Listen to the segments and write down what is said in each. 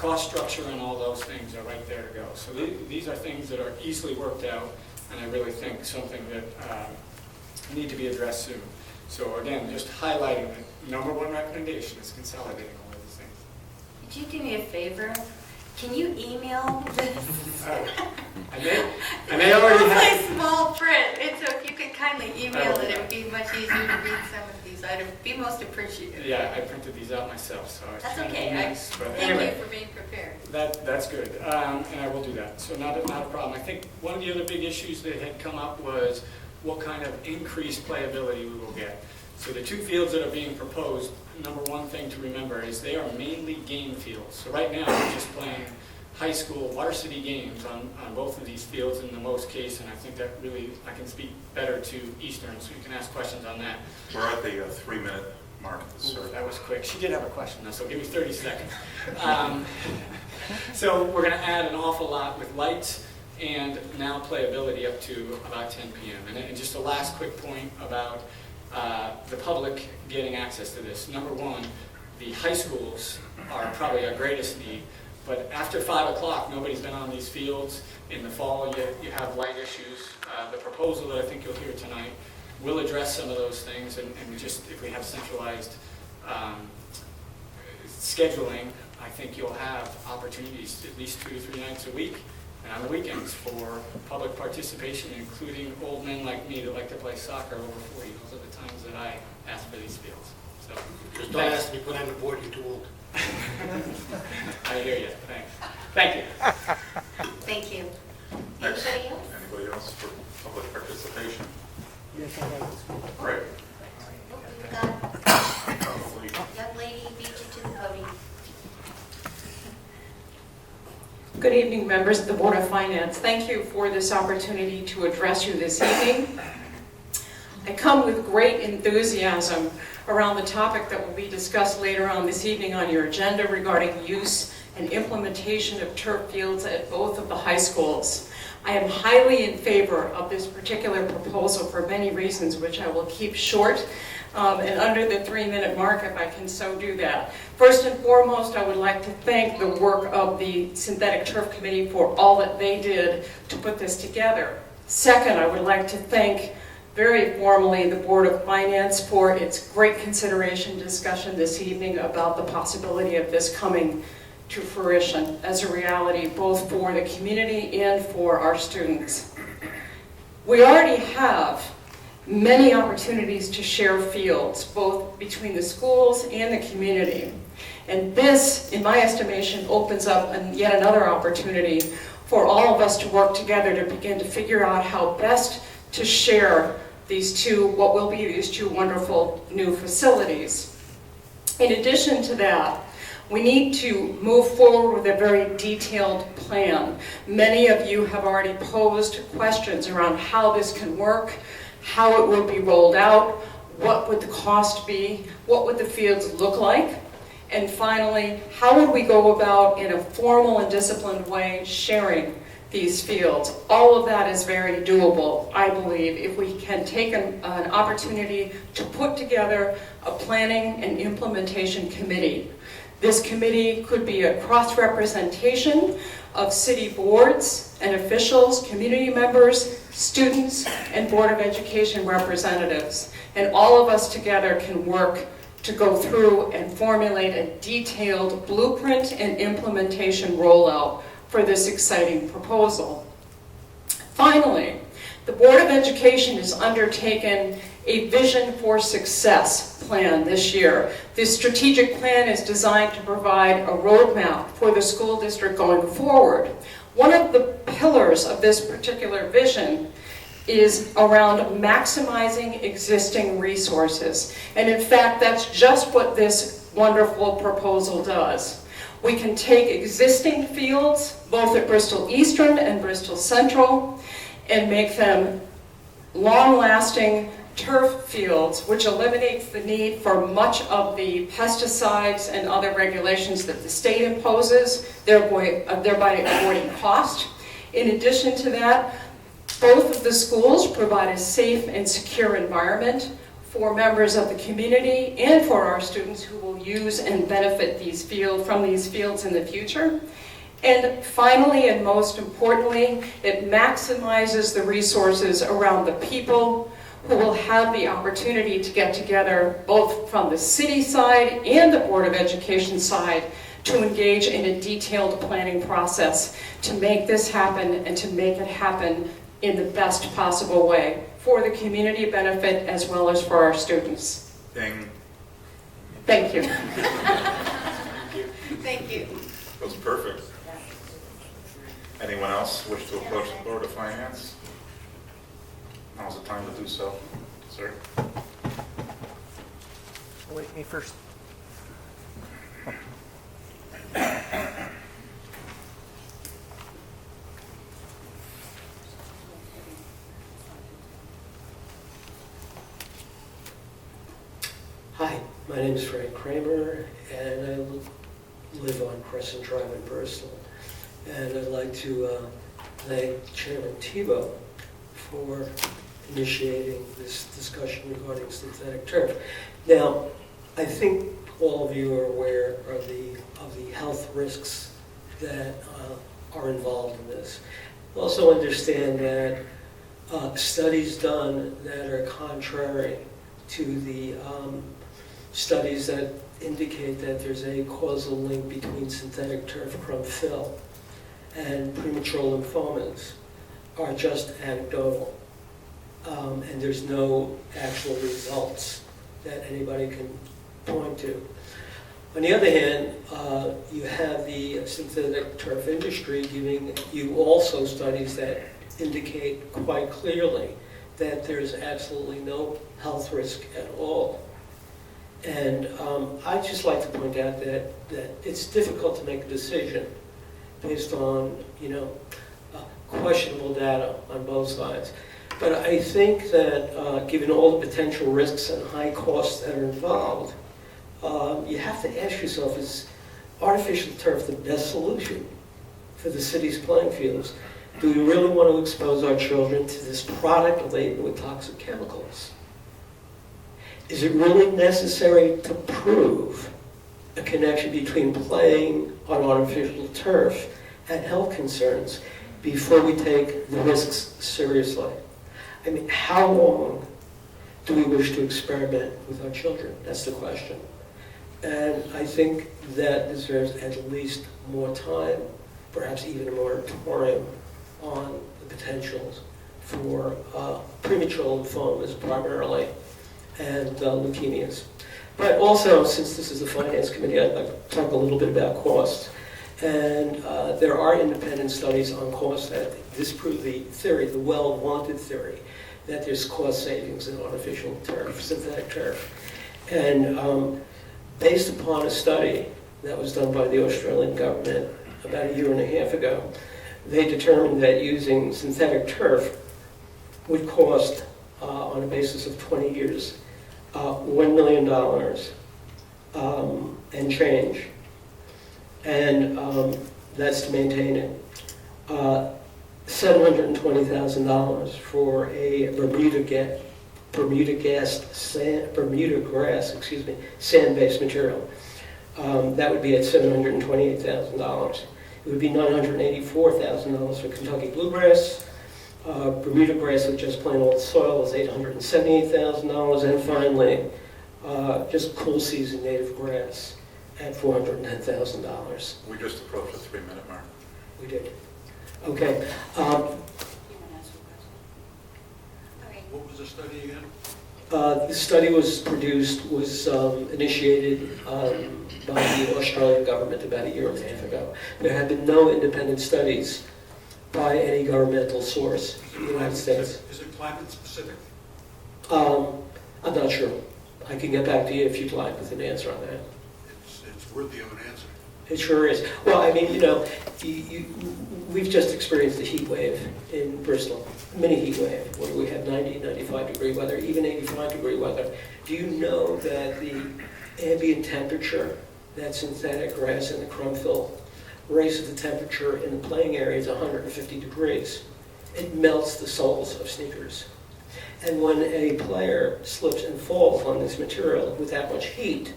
cost structure and all those things are right there to go. So these are things that are easily worked out, and I really think something that need to be addressed soon. So again, just highlighting the number one recommendation is consolidating all of these things. Could you do me a favor? Can you email this? I may already It's have. like small print. And so if you could kindly email it would be much easier to read some of these items. Be most appreciative. Yeah, I printed these out myself, so I was That's trying to okay. be nice. But Thank anyway, you for being prepared. that's good, and I will do that. So not a problem. I think one of the other big issues that had come up was what kind of increased playability we will get. So the two fields that are being proposed, number one thing to remember is they are mainly game fields. So right now we're just playing high school varsity games on both of these fields in the most case, and I think that really, I can speak better to Eastern, so you can ask questions on that. We're at the 3-minute mark of the Ooh, survey. that was quick. She did have a question though, so give me 30 seconds. So we're going to add an awful lot with lights and now playability up to about 10 p.m. And just a last quick point about the public getting access to this. Number one, the high schools are probably our greatest need, but after 5 o'clock, nobody's been on these fields. In the fall, you have light issues. The proposal that I think you'll hear tonight will address some of those things, and just if we have centralized scheduling, I think you'll have opportunities at least 2 to 3 nights a week and on the weekends for public participation, including old men like me that like to play soccer over 40. Those are the times that I ask for these fields. So, Just don't ask me to put on the board, you're too old. I hear you. Thanks. Thank you. Thank you. Next. Anybody else? Anybody else for public participation? Yes, I have. Great. Oh, we've got Probably. young lady beat you to the podium. Good evening, members of the Board of Finance. Thank you for this opportunity to address you this evening. I come with great enthusiasm around the topic that will be discussed later on this evening on your agenda regarding use and implementation of turf fields at both of the high schools. I am highly in favor of this particular proposal for many reasons, which I will keep short and under the 3-minute mark if I can so do that. First and foremost, I would like to thank the work of the Synthetic Turf Committee for all that they did to put this together. Second, I would like to thank very formally the Board of Finance for its great consideration discussion this evening about the possibility of this coming to fruition as a reality, both for the community and for our students. We already have many opportunities to share fields, both between the schools and the community. And this, in my estimation, opens up yet another opportunity for all of us to work together to begin to figure out how best to share these two, what will be these two wonderful new facilities. In addition to that, we need to move forward with a very detailed plan. Many of you have already posed questions around how this can work, how it would be rolled out, what would the cost be, what would the fields look like, and finally, how would we go about in a formal and disciplined way sharing these fields. All of that is very doable, I believe, if we can take an opportunity to put together a planning and implementation committee. This committee could be a cross-representation of city boards and officials, community members, students, and Board of Education representatives. And all of us together can work to go through and formulate a detailed blueprint and implementation rollout for this exciting proposal. Finally, the Board of Education has undertaken a Vision for Success plan this year. This strategic plan is designed to provide a roadmap for the school district going forward. One of the pillars of this particular vision is around maximizing existing resources. And in fact, that's just what this wonderful proposal does. We can take existing fields, both at Bristol Eastern and Bristol Central, and make them long-lasting turf fields, which eliminates the need for much of the pesticides and other regulations that the state imposes, thereby avoiding cost. In addition to that, both of the schools provide a safe and secure environment for members of the community and for our students who will use and benefit from these fields in the future. And finally, and most importantly, it maximizes the resources around the people who will have the opportunity to get together both from the city side and the Board of Education side to engage in a detailed planning process to make this happen and to make it happen in the best possible way for the community benefit as well as for our students. Ding. Thank you. Thank you. That was perfect. Anyone else wish to approach the Board of Finance? Now's the time to do so, sir. Wait, me first. Hi, my name is Frank Kramer, and I live on Crescent Drive in Bristol. And I'd like to thank Chairman Tebow for initiating this discussion regarding synthetic turf. Now, I think all of you are aware of the health risks that are involved in this. Also understand that studies done that are contrary to the studies that indicate that there's a causal link between synthetic turf crumb fill and premature lymphomas are just anecdotal. And there's no actual results that anybody can point to. On the other hand, you have the synthetic turf industry giving you also studies that indicate quite clearly that there's absolutely no health risk at all. And I'd just like to point out that it's difficult to make a decision based on, questionable data on both sides. But I think that given all the potential risks and high costs that are involved, you have to ask yourself, is artificial turf the best solution for the city's playing fields? Do we really want to expose our children to this product laden with toxic chemicals? Is it really necessary to prove a connection between playing on artificial turf and health concerns before we take the risks seriously? I mean, how long do we wish to experiment with our children? That's the question. And I think that deserves at least more time, perhaps even a moratorium on the potentials for premature lymphomas primarily and leukemias. But also, since this is the Finance Committee, I'd like to talk a little bit about cost. And there are independent studies on cost that disprove the theory, the well-wanted theory, that there's cost savings in artificial turf, synthetic turf. And based upon a study that was done by the Australian government about 1.5 years ago, they determined that using synthetic turf would cost, on a basis of 20 years, $1 million and change. And that's to maintain it. $720,000 for a Bermuda grass, sand-based material. That would be at $728,000. It would be $984,000 for Kentucky bluegrass. Bermuda grass with just plain old soil is $878,000. And finally, just cool season native grass at $410,000. We just approached the 3-minute mark. We did. Okay. What was the study again? The study was initiated by the Australian government about 1.5 years ago. There have been no independent studies by any governmental source in the United States. Is it climate specific? I'm not sure. I can get back to you if you'd like with an answer on that. It's worthy of an answer. It sure is. Well, I mean, we've just experienced a heat wave in Bristol, mini heat wave, where we have 90, 95 degree weather, even 85 degree weather. Do you know that the ambient temperature that synthetic grass and the crumb fill raises the temperature in the playing area is 150 degrees? It melts the soles of sneakers. And when a player slips and falls on this material with that much heat,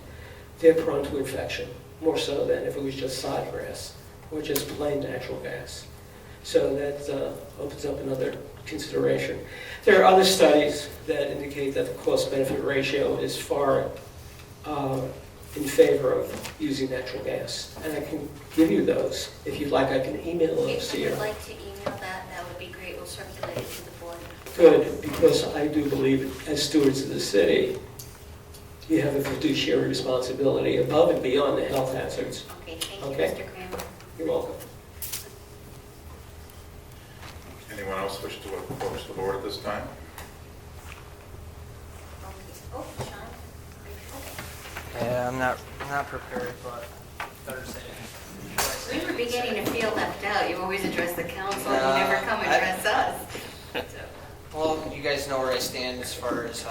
they're prone to infection, more so than if it was just sod grass or just plain natural gas. So that opens up another consideration. There are other studies that indicate that the cost-benefit ratio is far in favor of using natural gas. And I can give you those. If you'd like, I can email those If to you you. would like to email that, that would be great. We'll circulate it to the board. Good, because I do believe as stewards of the city, you have a fiduciary responsibility above and beyond the health hazards. Okay, thank you, Okay. Mr. Kramer. You're welcome. Anyone else wish to approach the board at this time? Okay. Oh, Sean? Okay. Yeah, I'm not prepared, but Thursday. We were beginning to feel left out. You always address the council, you No, never come and address us. Well, you guys know where I stand as far as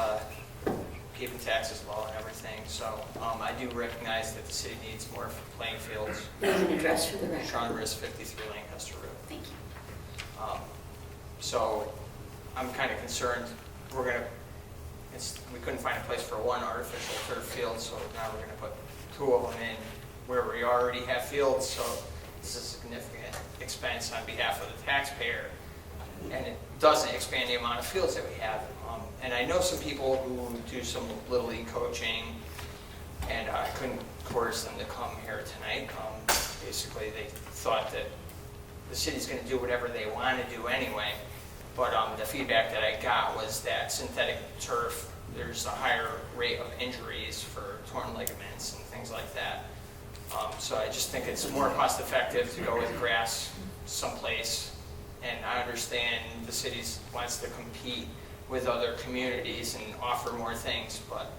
keeping taxes low and everything, so I do recognize that the city needs more playing fields. Name and address for the record. Sean Riss, 53 Lancaster Road. Thank you. So I'm kind of concerned, we couldn't find a place for one artificial turf field, so now we're gonna put two of them in where we already have fields, so this is a significant expense on behalf of the taxpayer. And it doesn't expand the amount of fields that we have. And I know some people who do some Little League coaching, and I couldn't coerce them to come here tonight. Basically, they thought that the city's going to do whatever they want to do anyway. But the feedback that I got was that synthetic turf, there's a higher rate of injuries for torn ligaments and things like that. So I just think it's more cost effective to go with grass someplace. And I understand the city wants to compete with other communities and offer more things, but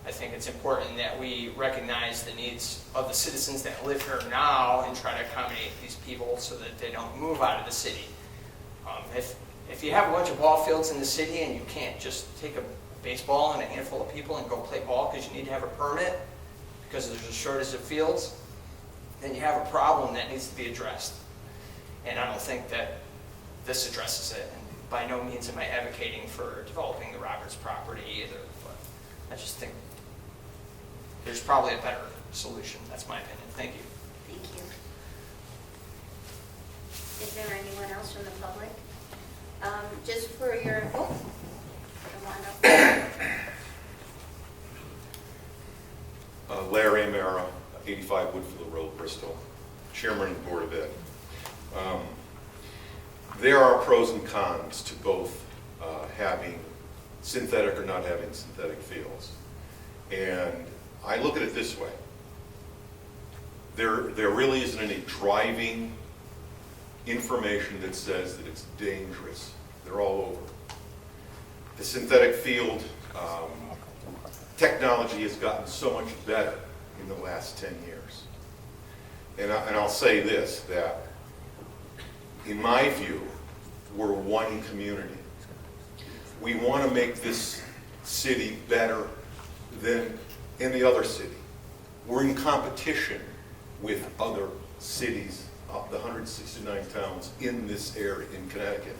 I think it's important that we recognize the needs of the citizens that live here now and try to accommodate these people so that they don't move out of the city. If you have a bunch of ball fields in the city and you can't just take a baseball and a handful of people and go play ball because you need to have a permit because there's a shortage of fields, then you have a problem that needs to be addressed. And I don't think that this addresses it. And by no means am I advocating for developing the Roberts property either, but I just think there's probably a better solution. That's my opinion. Thank you. Thank you. Is there anyone else from the public? Just for your, come on up. Larry Amara, 85 Woodfield Road, Bristol, Chairman of the Board of Ed. There are pros and cons to both having synthetic or not having synthetic fields. And I look at it this way. There really isn't any driving information that says that it's dangerous. They're all over. The synthetic field technology has gotten so much better in the last 10 years. And I'll say this, that in my view, we're one community. We want to make this city better than any other city. We're in competition with other cities, the 169 towns in this area, in Connecticut.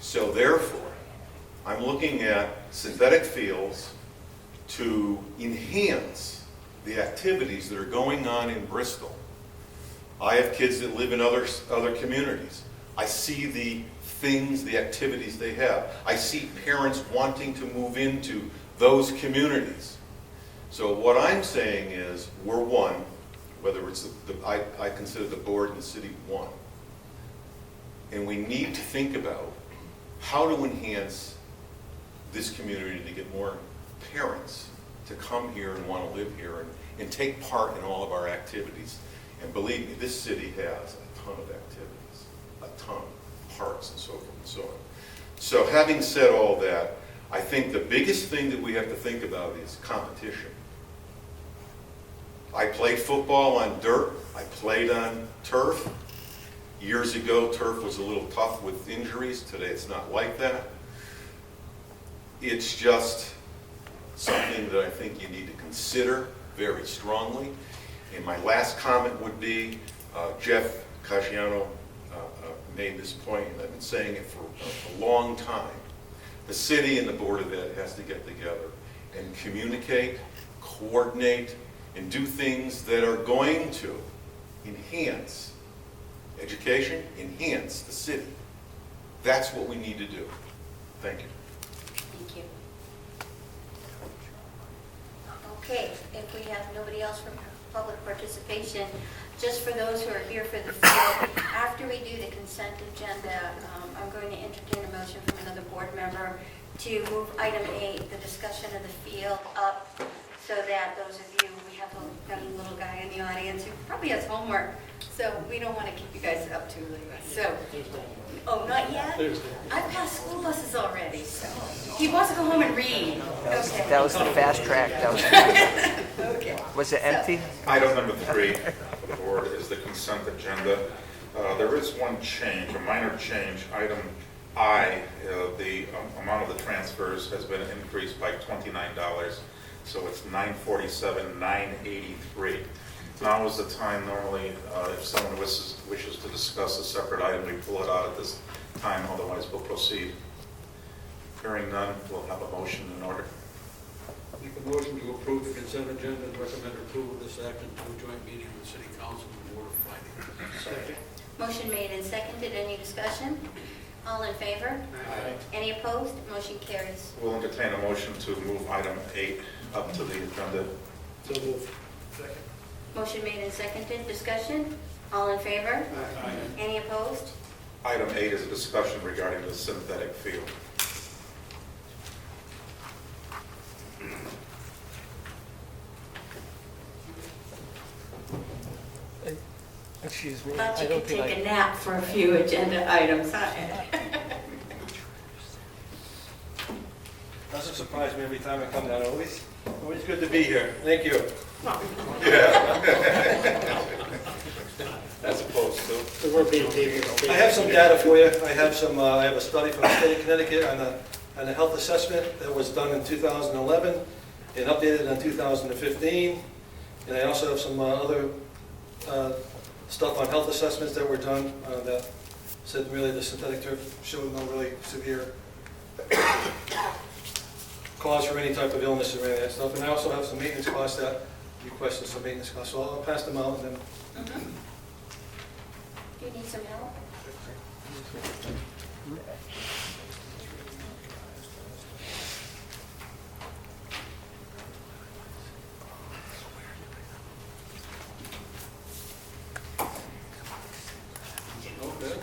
So therefore, I'm looking at synthetic fields to enhance the activities that are going on in Bristol. I have kids that live in other communities. I see the things, the activities they have. I see parents wanting to move into those communities. So what I'm saying is, we're one, whether it's I consider the board and the city one. And we need to think about how to enhance this community to get more parents to come here and want to live here and take part in all of our activities. And believe me, this city has a ton of activities, a ton, parks and so forth and so on. So having said all that, I think the biggest thing that we have to think about is competition. I played football on dirt. I played on turf. Years ago, turf was a little tough with injuries. Today, it's not like that. It's just something that I think you need to consider very strongly. And my last comment would be, Jeff Caggiano made this point, and I've been saying it for a long time. The city and the Board of Ed has to get together and communicate, coordinate, and do things that are going to enhance education, enhance the city. That's what we need to do. Thank you. Thank you. Okay, if we have nobody else from public participation, just for those who are here for the field, after we do the consent agenda, I'm going to entertain a motion from another board member to move item 8, the discussion of the field, up so that those of you, we have a young little guy in the audience who probably has homework, so we don't want to keep you guys up too late. So, oh, not yet? I've passed school buses already, so he wants to go home and read. Okay. That was the fast track. That was, Okay. was it empty? Item number 3 for the board is the consent agenda. There is one change, a minor change. Item I, the amount of the transfers has been increased by $29, so it's $947,983. Now is the time. Normally, if someone wishes to discuss a separate item, we pull it out at this time, otherwise we'll proceed. Hearing none, we'll have a motion in order. Make a motion to approve the consent agenda and recommend approval of this action to a joint meeting with the City Council and the Board of Finance. Second. Motion made and seconded. Any discussion? All in favor? Aye. Any opposed? Motion carries. We'll entertain a motion to move item 8 up to the agenda. So moved. Motion made and seconded. Discussion? All in favor? Aye. Any opposed? Item 8 is a discussion regarding the synthetic field. Excuse me. Thought you I don't could think take I- a nap for a few agenda items, huh? Doesn't surprise me every time I come down. Always good to be here. Thank you. As opposed to? So we're being taken. I have some data for you. I have a study from the state of Connecticut on a health assessment that was done in 2011 and updated in 2015. And I also have some other stuff on health assessments that were done that said really the synthetic turf showed no really severe cause for any type of illness or any of that stuff. And I also have some maintenance costs that requested some maintenance costs. So I'll pass them out and then. Do you need some help? No better.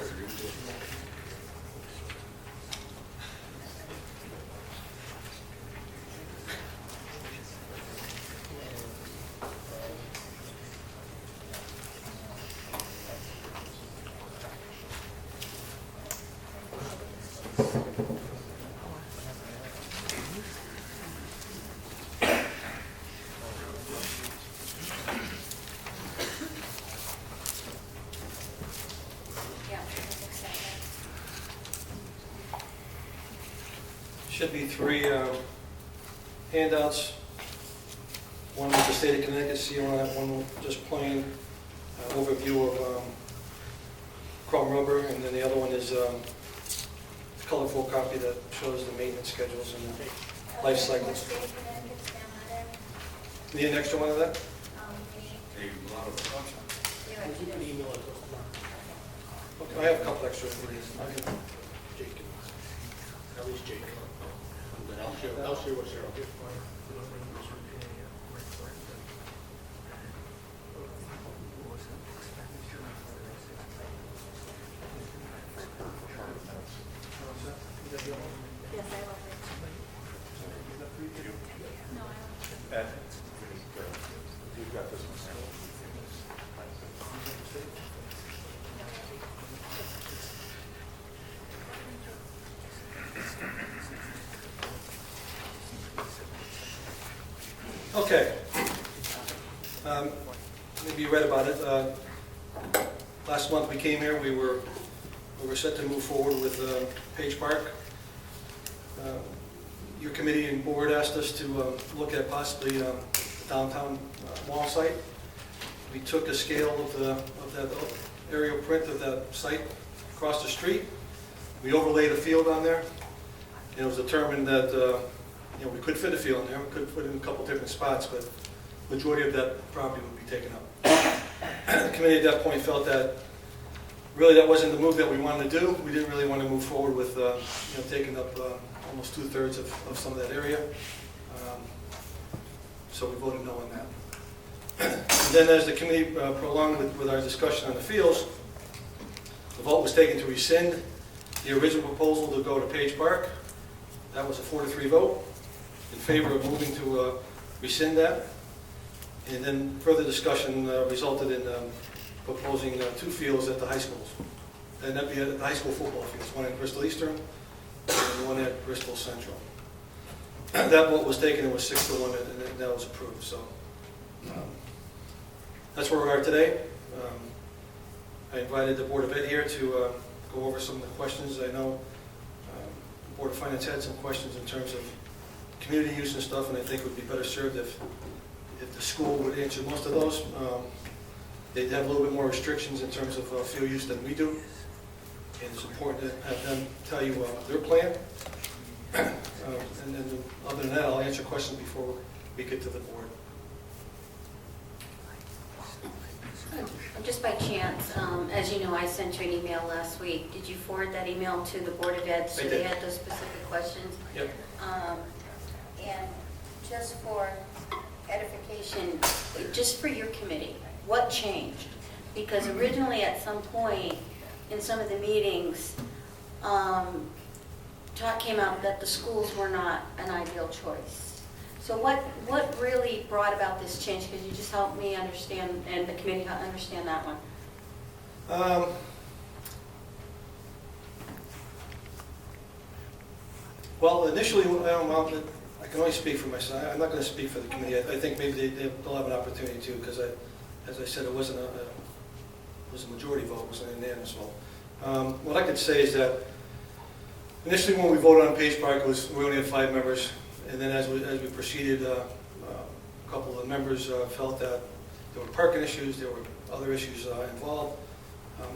Yeah, let's accept Should be 3 handouts. One with the state of Connecticut seal on it, one with just plain overview of chrome rubber, and then the other one is a colorful copy that shows the maintenance schedules and the that. life cycles. Need an extra one of that? A lot of Okay, I have a couple extra. if you need. Jake. At least Jake. And then I'll share what's there. Yes, I will. Ed, you've got this one. Okay. Maybe you read about it. Last month we came here, we were set to move forward with Page Park. Your committee and board asked us to look at possibly downtown mall site. We took a scale of that aerial print of that site across the street. We overlaid a field on there. And it was determined that, we could fit a field in there, we could put it in a couple different spots, but majority of that property would be taken up. The committee at that point felt that really that wasn't the move that we wanted to do. We didn't really want to move forward with taking up almost 2/3 of some of that area. So we voted no on that. And then as the committee prolonged with our discussion on the fields, the vote was taken to rescind the original proposal to go to Page Park. That was a 4-3 vote in favor of moving to rescind that. And then further discussion resulted in proposing 2 fields at the high schools. And that'd be at the high school football fields, one at Bristol Eastern and one at Bristol Central. That vote was taken, it was 6-1, and that was approved. So that's where we are today. I invited the Board of Ed here to go over some of the questions. I know the Board of Finance had some questions in terms of community use and stuff, and I think it would be better served if the school would answer most of those. They have a little bit more restrictions in terms of field use than we do, and it's important to have them tell you their plan. And then other than that, I'll answer questions before we get to the board. Just by chance, as you know, I sent you an email last week. Did you forward that email to the Board of Ed so they had those specific questions? Yep. And just for edification, just for your committee, what changed? Because originally at some point in some of the meetings, talk came out that the schools were not an ideal choice. So what really brought about this change? Could you just help me understand, and the committee understand that one? Well, initially, I can only speak for myself. I'm not going to speak for the committee. I think maybe they'll have an opportunity to, because as I said, it was a majority vote, it was an unanimous vote. What I could say is that initially when we voted on Page Park, we only had 5 members. And then as we proceeded, a couple of the members felt that there were parking issues, there were other issues involved.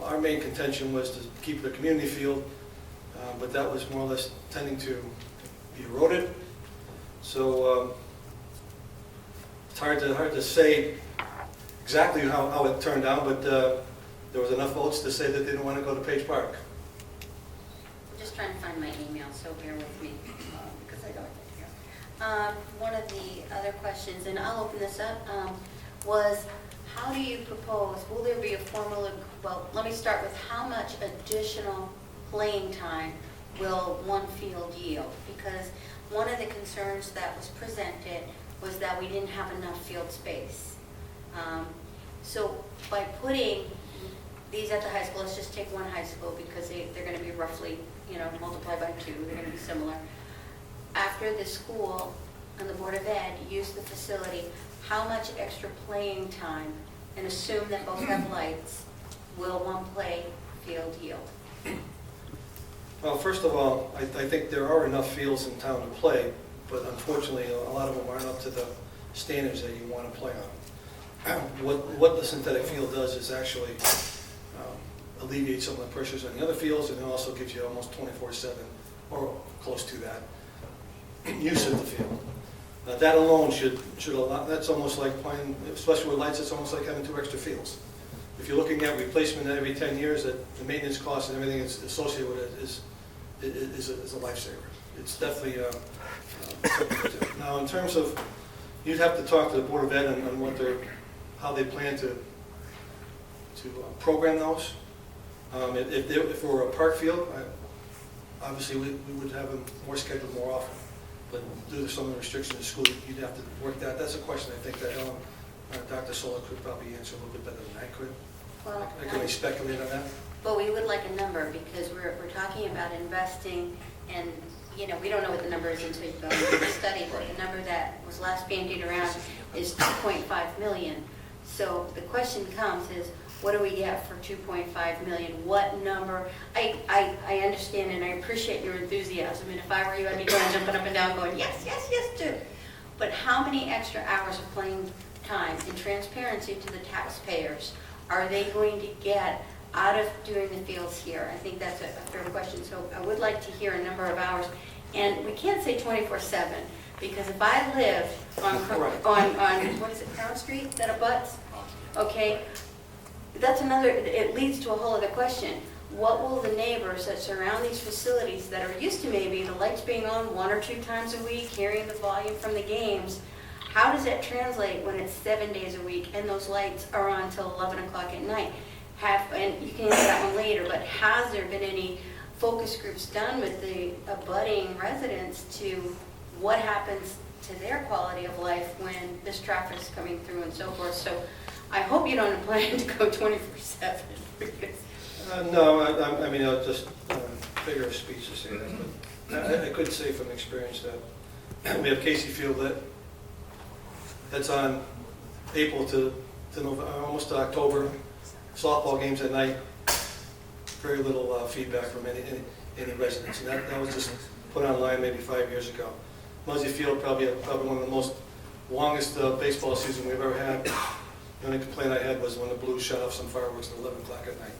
Our main contention was to keep the community field, but that was more or less tending to be eroded. So it's hard to say exactly how it turned out, but there was enough votes to say that they didn't want to go to Page Park. I'm just trying to find my email, so bear with me, because I don't get here. One of the other questions, and I'll open this up, was how do you propose, will there be a formal, well, let me start with how much additional playing time will one field yield? Because one of the concerns that was presented was that we didn't have enough field space. So by putting these at the high school, let's just take one high school because they're going to be roughly, multiplied by 2, they're going to be similar. After the school and the Board of Ed use the facility, how much extra playing time, and assume that both have lights, will one play field yield? Well, first of all, I think there are enough fields in town to play, but unfortunately, a lot of them aren't up to the standards that you want to play on. What the synthetic field does is actually alleviate some of the pressures on the other fields, and it also gives you almost 24/7, or close to that, use of the field. That alone should allow, that's almost like playing, especially with lights, it's almost like having 2 extra fields. If you're looking at replacement every 10 years, that the maintenance costs and everything that's associated with it is a lifesaver. It's definitely something to do. Now, in terms of, you'd have to talk to the Board of Ed on how they plan to program those. If it were a park field, obviously we would have them more scheduled more often. But due to some of the restrictions in school, you'd have to work that. That's a question I think that Dr. Sola could probably answer a little bit better than I could. Well, I can only speculate on that. But we would like a number, because we're talking about investing, and we don't know what the number is until you go into the study, but the number that was last bandied around is 2.5 million. So the question comes is, what do we get for 2.5 million? What number? I understand and I appreciate your enthusiasm, and if I were you, I'd be going jumping up and down going, yes, yes, yes, too. But how many extra hours of playing time and transparency to the taxpayers are they going to get out of doing the fields here? I think that's a fair question. So I would like to hear a number of hours. And we can't say 24/7, because if I live on, what is it, Crown Street, that abuts? Okay, that's another, it leads to a whole other question. What will the neighbors that surround these facilities that are used to maybe the lights being on 1 or 2 times a week, hearing the volume from the games, how does that translate when it's 7 days a week and those lights are on till 11 o'clock at night? And you can answer that one later, but has there been any focus groups done with the abutting residents to what happens to their quality of life when this traffic is coming through and so forth? So I hope you don't plan to go 24/7. No, I mean, I'll just figure of speech to say that, but I could say from experience that we have Casey Field lit. That's on April to November, almost to October. Softball games at night. Very little feedback from any residents, and that was just put online maybe 5 years ago. Muzzy Field, probably one of the most longest baseball season we've ever had. The only complaint I had was when the Blues shut off some fireworks at 11 o'clock at night.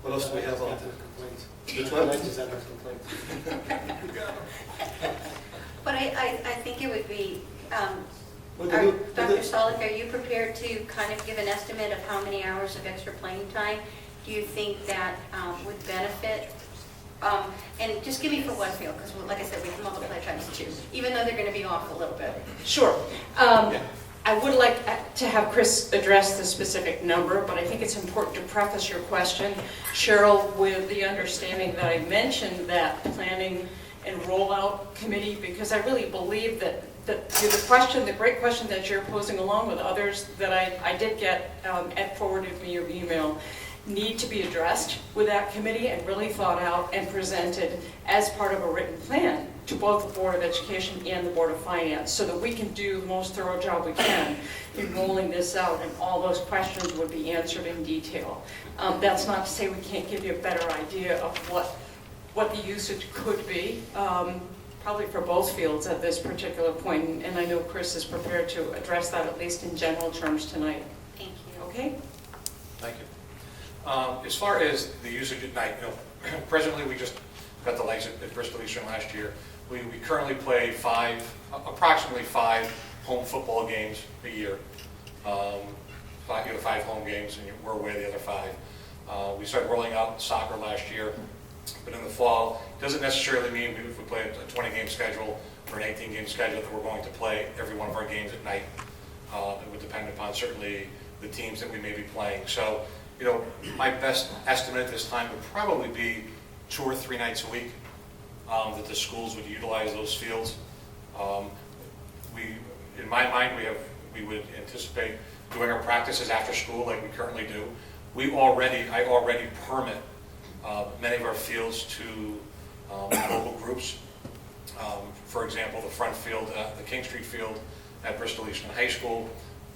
What else do we have on? Which one? But I think it would be, What do you- Dr. Solik, are you prepared to kind of give an estimate of how many hours of extra playing time do you think that would benefit? And just give me for one field, because like I said, we can multiply times 2, even though they're going to be off a little bit. Sure. I would like to have Chris address the specific number, but I think it's important to preface your question, Cheryl, with the understanding that I mentioned that planning and rollout committee, because I really believe that the great question that you're posing along with others that I did get, Ed forwarded me your email, need to be addressed with that committee and really thought out and presented as part of a written plan to both the Board of Education and the Board of Finance, so that we can do the most thorough job we can in rolling this out, and all those questions would be answered in detail. That's not to say we can't give you a better idea of what the usage could be, probably for both fields at this particular point, and I know Chris is prepared to address that at least in general terms tonight. Thank you. Okay? Thank you. As far as the usage at night, presently we just got the lights at Bristol Eastern last year. We currently play approximately five home football games a year. 5 home games, and we're away the other 5. We started rolling out soccer last year, but in the fall, it doesn't necessarily mean if we play a 20-game schedule or an 18-game schedule that we're going to play every one of our games at night. It would depend upon certainly the teams that we may be playing. So, my best estimate at this time would probably be 2 or 3 nights a week that the schools would utilize those fields. In my mind, we would anticipate doing our practices after school like we currently do. I already permit many of our fields to mobile groups. For example, the front field, the King Street field at Bristol Eastern High School,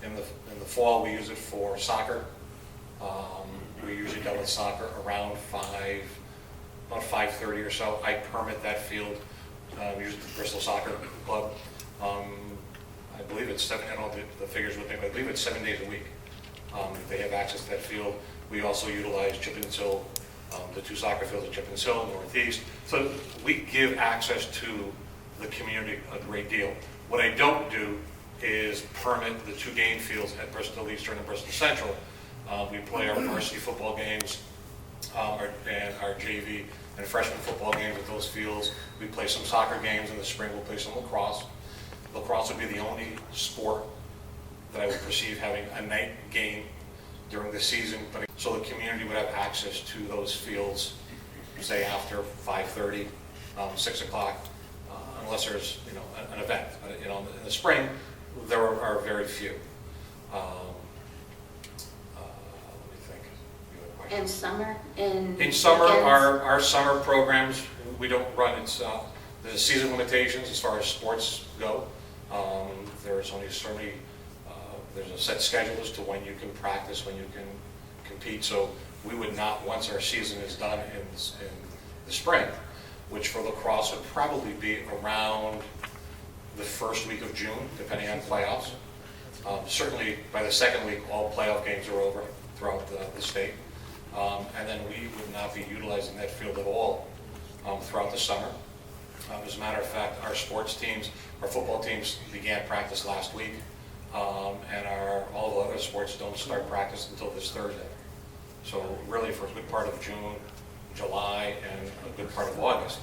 in the fall we use it for soccer. We usually done with soccer around about 5:30 or so. I permit that field. We use it the Bristol Soccer Club. I believe it's 7. I don't know the figures with me, but I believe it's 7 days a week. They have access to that field. We also utilize Chippensill, the 2 soccer fields at Chippensill, Northeast. So we give access to the community a great deal. What I don't do is permit the 2 game fields at Bristol Eastern and Bristol Central. We play our varsity football games and our JV and freshman football games at those fields. We play some soccer games in the spring. We'll play some lacrosse. Lacrosse would be the only sport that I would perceive having a night game during the season. But so the community would have access to those fields, say after 5:30, 6 o'clock, unless there's an event. In the spring, there are very few. In summer? In summer, our summer programs, we don't run. It's the season limitations as far as sports go. There's only certainly there's a set schedule as to when you can practice, when you can compete. So we would not, once our season is done in the spring, which for lacrosse would probably be around the first week of June, depending on playoffs. Certainly by the second week, all playoff games are over throughout the state. And then we would not be utilizing that field at all throughout the summer. As a matter of fact, our sports teams, our football teams began practice last week, and all the other sports don't start practice until this Thursday. So really for a good part of June, July, and a good part of August,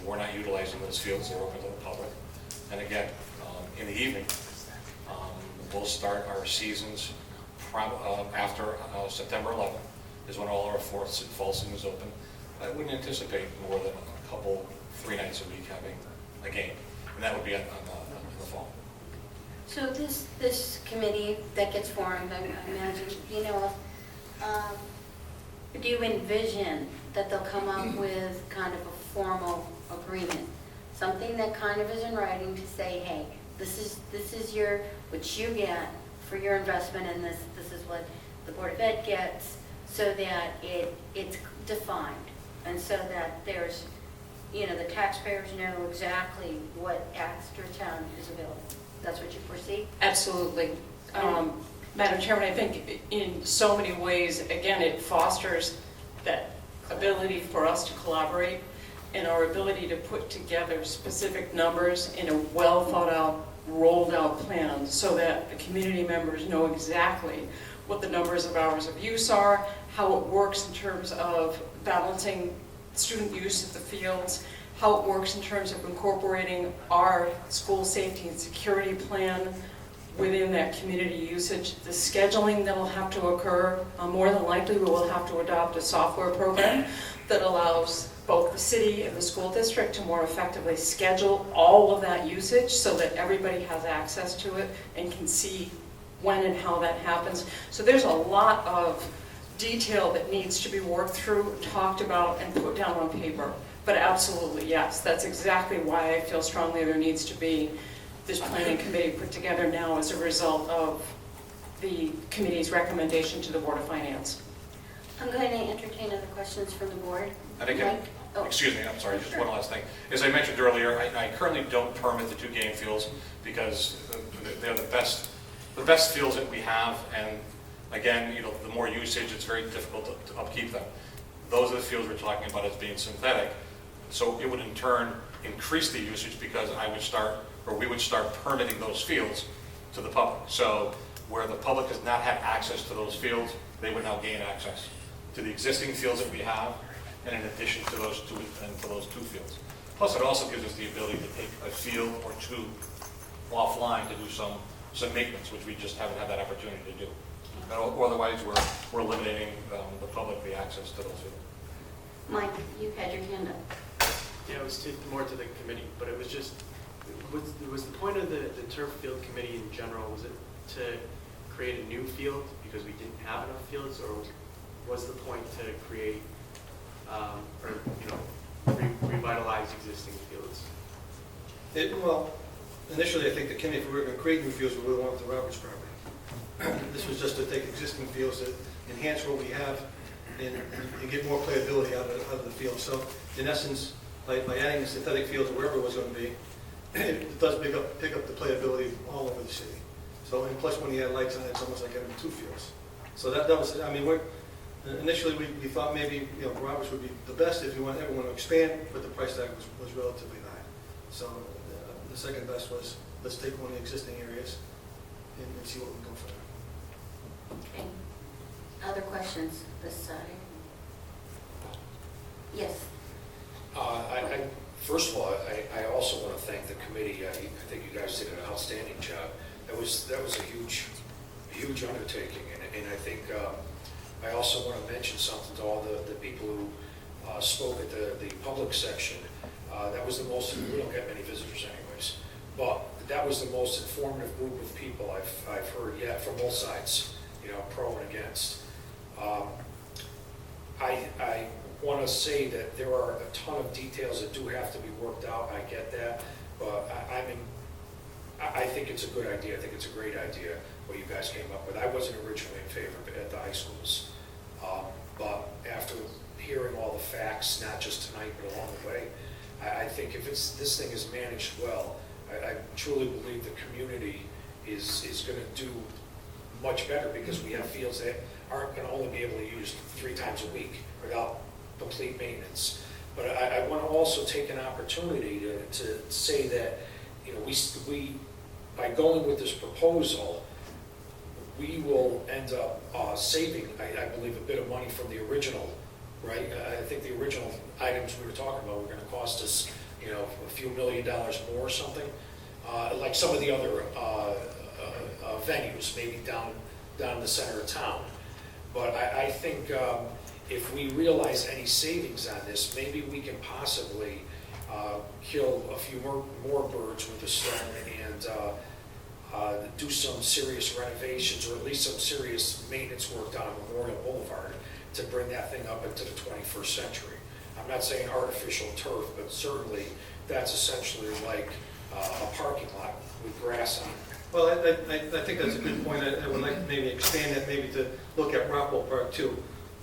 we're not utilizing those fields. They're open to the public. And again, in the evening, we'll start our seasons after September 11th is when all our fall seasons open. I wouldn't anticipate more than a couple, 3 nights a week having a game, and that would be in the fall. So this committee that gets formed, I imagine, do you envision that they'll come up with kind of a formal agreement? Something that kind of is in writing to say, hey, this is what you get for your investment in this is what the Board of Ed gets, so that it's defined, and so that there's, the taxpayers know exactly what extra town is available. That's what you foresee? Absolutely. Madam Chairman, I think in so many ways, again, it fosters that ability for us to collaborate and our ability to put together specific numbers in a well thought out, rolled out plan so that the community members know exactly what the numbers of hours of use are, how it works in terms of balancing student use of the fields, how it works in terms of incorporating our school safety and security plan within that community usage, the scheduling that will have to occur. More than likely, we will have to adopt a software program that allows both the city and the school district to more effectively schedule all of that usage so that everybody has access to it and can see when and how that happens. So there's a lot of detail that needs to be worked through, talked about, and put down on paper. But absolutely, yes, that's exactly why I feel strongly there needs to be this planning committee put together now as a result of the committee's recommendation to the Board of Finance. I'm going to entertain other questions from the board. And again, Mike? Oh. excuse me, I'm sorry, just one last thing. As I mentioned earlier, I currently don't permit the 2 game fields because they're the best fields that we have, and again, the more usage, it's very difficult to upkeep them. Those are the fields we're talking about as being synthetic, so it would in turn increase the usage because we would start permitting those fields to the public. So where the public has not had access to those fields, they would now gain access to the existing fields that we have, and in addition to those 2 fields. Plus, it also gives us the ability to take a field or 2 offline to do some maintenance, which we just haven't had that opportunity to do. Otherwise, we're eliminating the public the access to those fields. Mike, you had your hand up. Yeah, it was more to the committee, but it was just, was the point of the turf field committee in general, was it to create a new field because we didn't have enough fields, or was the point to create revitalize existing fields? Well, initially, I think the committee, if we were going to create new fields, we would want the Roberts property. This was just to take existing fields that enhance what we have and get more playability out of the field. So, in essence, by adding the synthetic fields or wherever it was going to be, it does pick up the playability all over the city. So, and plus when you add lights on it, it's almost like having 2 fields. So that was, I mean, initially we thought maybe Roberts would be the best if you want everyone to expand, but the price tag was relatively high. So the second best was let's take one of the existing areas and see what we can go from there. Okay. Other questions this side? Yes. First of all, I also want to thank the committee. I think you guys did an outstanding job. That was a huge undertaking, and I think I also want to mention something to all the people who spoke at the public section. That was the most. We don't get many visitors anyways, but that was the most informative group of people I've heard yet from both sides, pro and against. I want to say that there are a ton of details that do have to be worked out. I get that, but I think it's a good idea. I think it's a great idea what you guys came up with. I wasn't originally in favor of it at the high schools, but after hearing all the facts, not just tonight but along the way, I think if this thing is managed well, I truly believe the community is going to do much better because we have fields that aren't going to only be able to use 3 times a week without complete maintenance. But I want to also take an opportunity to say that, we, by going with this proposal, we will end up saving, I believe, a bit of money from the original, right? I think the original items we were talking about were going to cost us, a few $1 million more or something, like some of the other venues, maybe down in the center of town. But I think if we realize any savings on this, maybe we can possibly kill a few more birds with a stone and do some serious renovations, or at least some serious maintenance work down Memorial Boulevard to bring that thing up into the 21st century. I'm not saying artificial turf, but certainly that's essentially like a parking lot with grass on it. Well, I think that's a good point. I would like to maybe expand that, maybe to look at Rockwell Park too.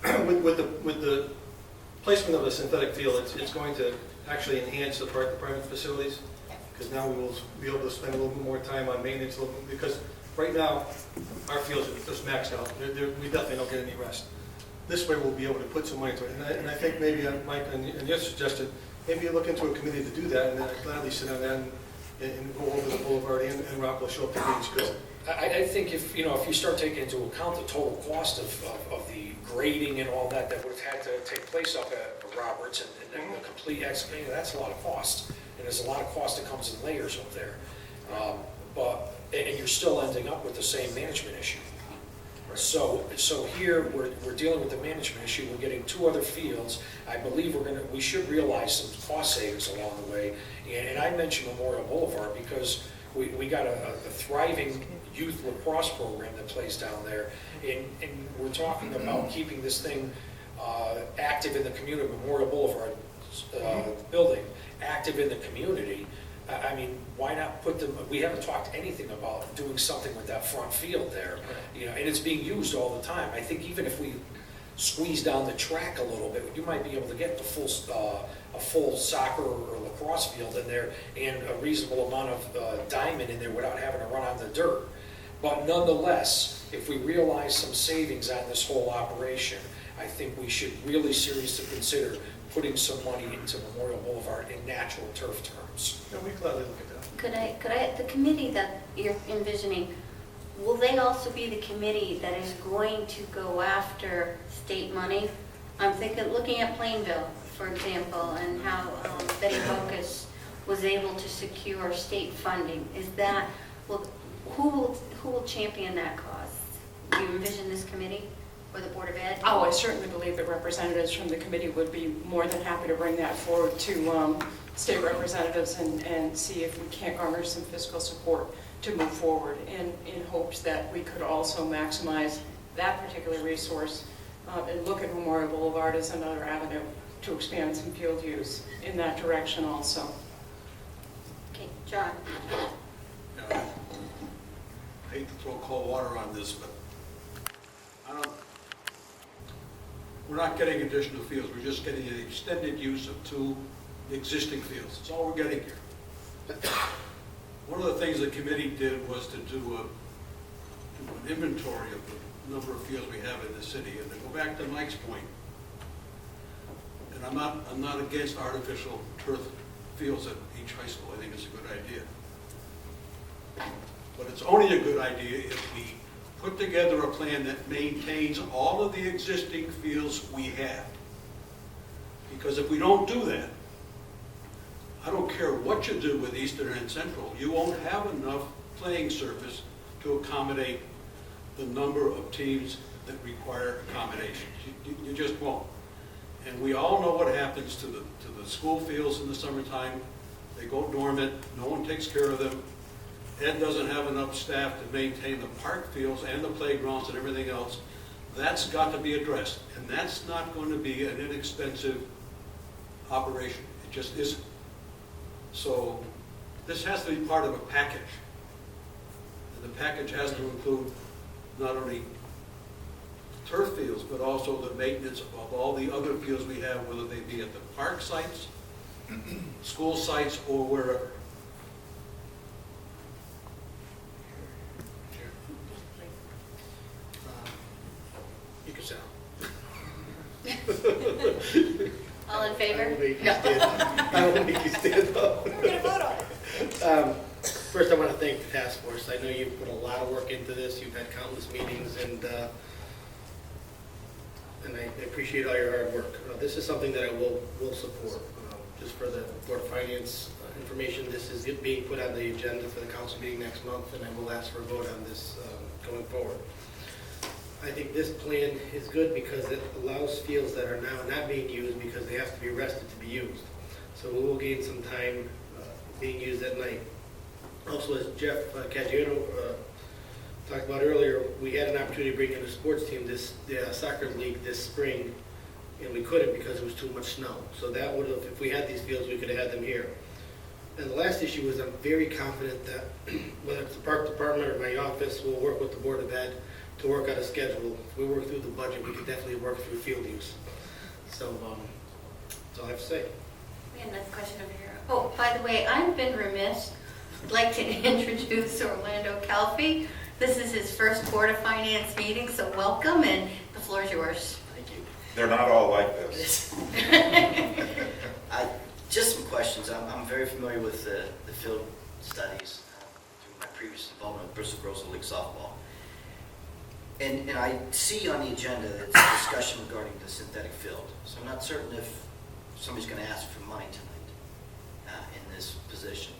With the placement of a synthetic field, it's going to actually enhance the park department facilities, because now we will be able to spend a little bit more time on maintenance, because right now, our fields are just maxed out. We definitely don't get any rest. This way, we'll be able to put some money to it. And I think maybe, Mike, and you suggested, maybe you look into a committee to do that, and then I'd gladly sit on that and go over the boulevard and Rockwell show up to meetings, because I think if you start taking into account the total cost of the grading and all that would have had to take place up at Roberts and the complete excavating, that's a lot of cost. And there's a lot of cost that comes in layers up there. And you're still ending up with the same management issue. So here we're dealing with the management issue. We're getting 2 other fields. I believe we should realize some cost savings along the way. And I mentioned Memorial Boulevard because we got a thriving youth lacrosse program that plays down there, and we're talking about keeping this thing active in the community. Memorial Boulevard building active in the community. I mean, why not put them? We haven't talked anything about doing something with that front field there, and it's being used all the time. I think even if we squeeze down the track a little bit, you might be able to get the a full soccer or lacrosse field in there and a reasonable amount of diamond in there without having to run on the dirt. But nonetheless, if we realize some savings on this whole operation, I think we should really seriously consider putting some money into Memorial Boulevard in natural turf terms. we gladly look at that. Could I, the committee that you're envisioning, will they also be the committee that is going to go after state money? I'm looking at Plainville, for example, and how Betty Bocas was able to secure state funding. Who will champion that cause? Do you envision this committee or the Board of Ed? Oh, I certainly believe that representatives from the committee would be more than happy to bring that forward to state representatives and see if we can't garner some fiscal support to move forward in hopes that we could also maximize that particular resource and look at Memorial Boulevard as another avenue to expand some field use in that direction also. Okay, John. I hate to throw cold water on this, but we're not getting additional fields. We're just getting an extended use of 2 existing fields. That's all we're getting here. One of the things the committee did was to do an inventory of the number of fields we have in the city. And to go back to Mike's point, and I'm not against artificial turf fields at each high school. I think it's a good idea. But it's only a good idea if we put together a plan that maintains all of the existing fields we have. Because if we don't do that, I don't care what you do with Eastern and Central, you won't have enough playing surface to accommodate the number of teams that require accommodations. You just won't. And we all know what happens to the school fields in the summertime. They go dormant, no one takes care of them. Ed doesn't have enough staff to maintain the park fields and the playgrounds and everything else. That's got to be addressed. And that's not going to be an inexpensive operation. It just isn't. So this has to be part of a package. And the package has to include not only turf fields, but also the maintenance of all the other fields we have, whether they be at the park sites, school sites, or wherever. You can sit down. All in favor? I will make you No. stand up. I will make you stand up. We're going to vote on it. First, I want to thank the task force. I know you've put a lot of work into this. You've had countless meetings, and I appreciate all your hard work. This is something that I will support. Just for the Board of Finance information, this is being put on the agenda for the council meeting next month, and I will ask for a vote on this going forward. I think this plan is good because it allows fields that are now not being used because they have to be rested to be used. So we will gain some time being used at night. Also, as Jeff Caggiano talked about earlier, we had an opportunity to bring in a sports team, the soccer league this spring, and we couldn't because it was too much snow. So that would have, if we had these fields, we could have had them here. And the last issue is I'm very confident that whether it's the park department or my office, we'll work with the Board of Ed to work out a schedule. If we work through the budget, we can definitely work through field use. So that's all I have to say. We have another question over here. Oh, by the way, I've been remiss. I'd like to introduce Orlando Calfee. This is his first Board of Finance meeting, so welcome, and the floor is yours. Thank you. They're not all like this. Just some questions. I'm very familiar with the field studies through my previous involvement with Bristol Girls League softball. And I see on the agenda that it's a discussion regarding the synthetic field. So I'm not certain if somebody's going to ask for money tonight in this position.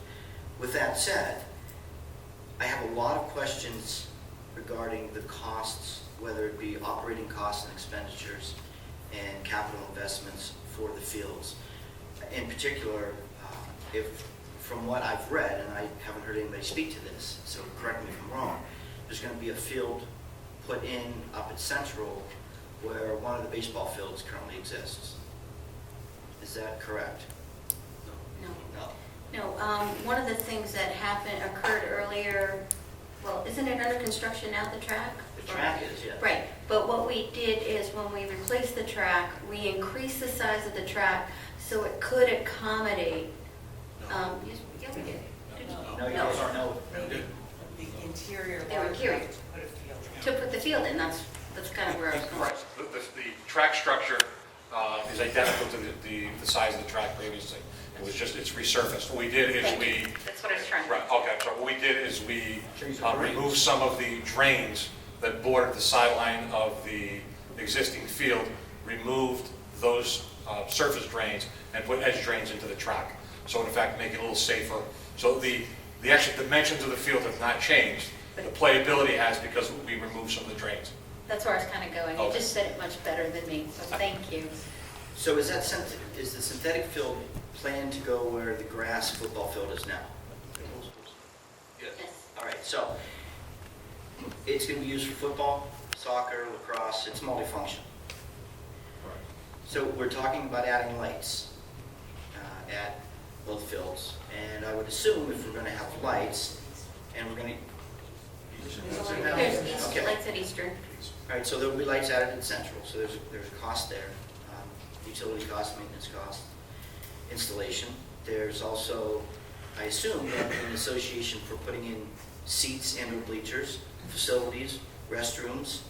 With that said, I have a lot of questions regarding the costs, whether it be operating costs and expenditures and capital investments for the fields. In particular, if from what I've read, and I haven't heard anybody speak to this, so correct me if I'm wrong, there's going to be a field put in up at Central where one of the baseball fields currently exists. Is that correct? No. No. No, one of the things that occurred earlier, well, isn't it under construction now, the track? The track is, yeah. Right, but what we did is when we replaced the track, we increased the size of the track so it could accommodate, yeah, we did. No, you don't know. The interior. They were interior. To put the field in, that's kind of where I was going. Right. The track structure is identical to the size of the track previously. It was just, it's resurfaced. What we did is we... That's what I was trying to... Right, okay, so what we did is we removed some of the drains that bordered the sideline of the existing field, removed those surface drains and put edge drains into the track. So in fact, make it a little safer. So the actual dimensions of the field have not changed. The playability has because we removed some of the drains. That's where I was kind of going. You Okay. just said it much better than me, so thank you. So is the synthetic field planned to go where the grass football field is now? Yes. All right, so it's going to be used for football, soccer, lacrosse, it's multifunction. So we're talking about adding lights at both fields, and I would assume if we're going to have lights, and we're going to... There's Okay. lights at Eastern. All right, so there will be lights added at Central, so there's a cost there. Utility cost, maintenance cost, installation. There's also, I assume, an association for putting in seats and bleachers, facilities, restrooms,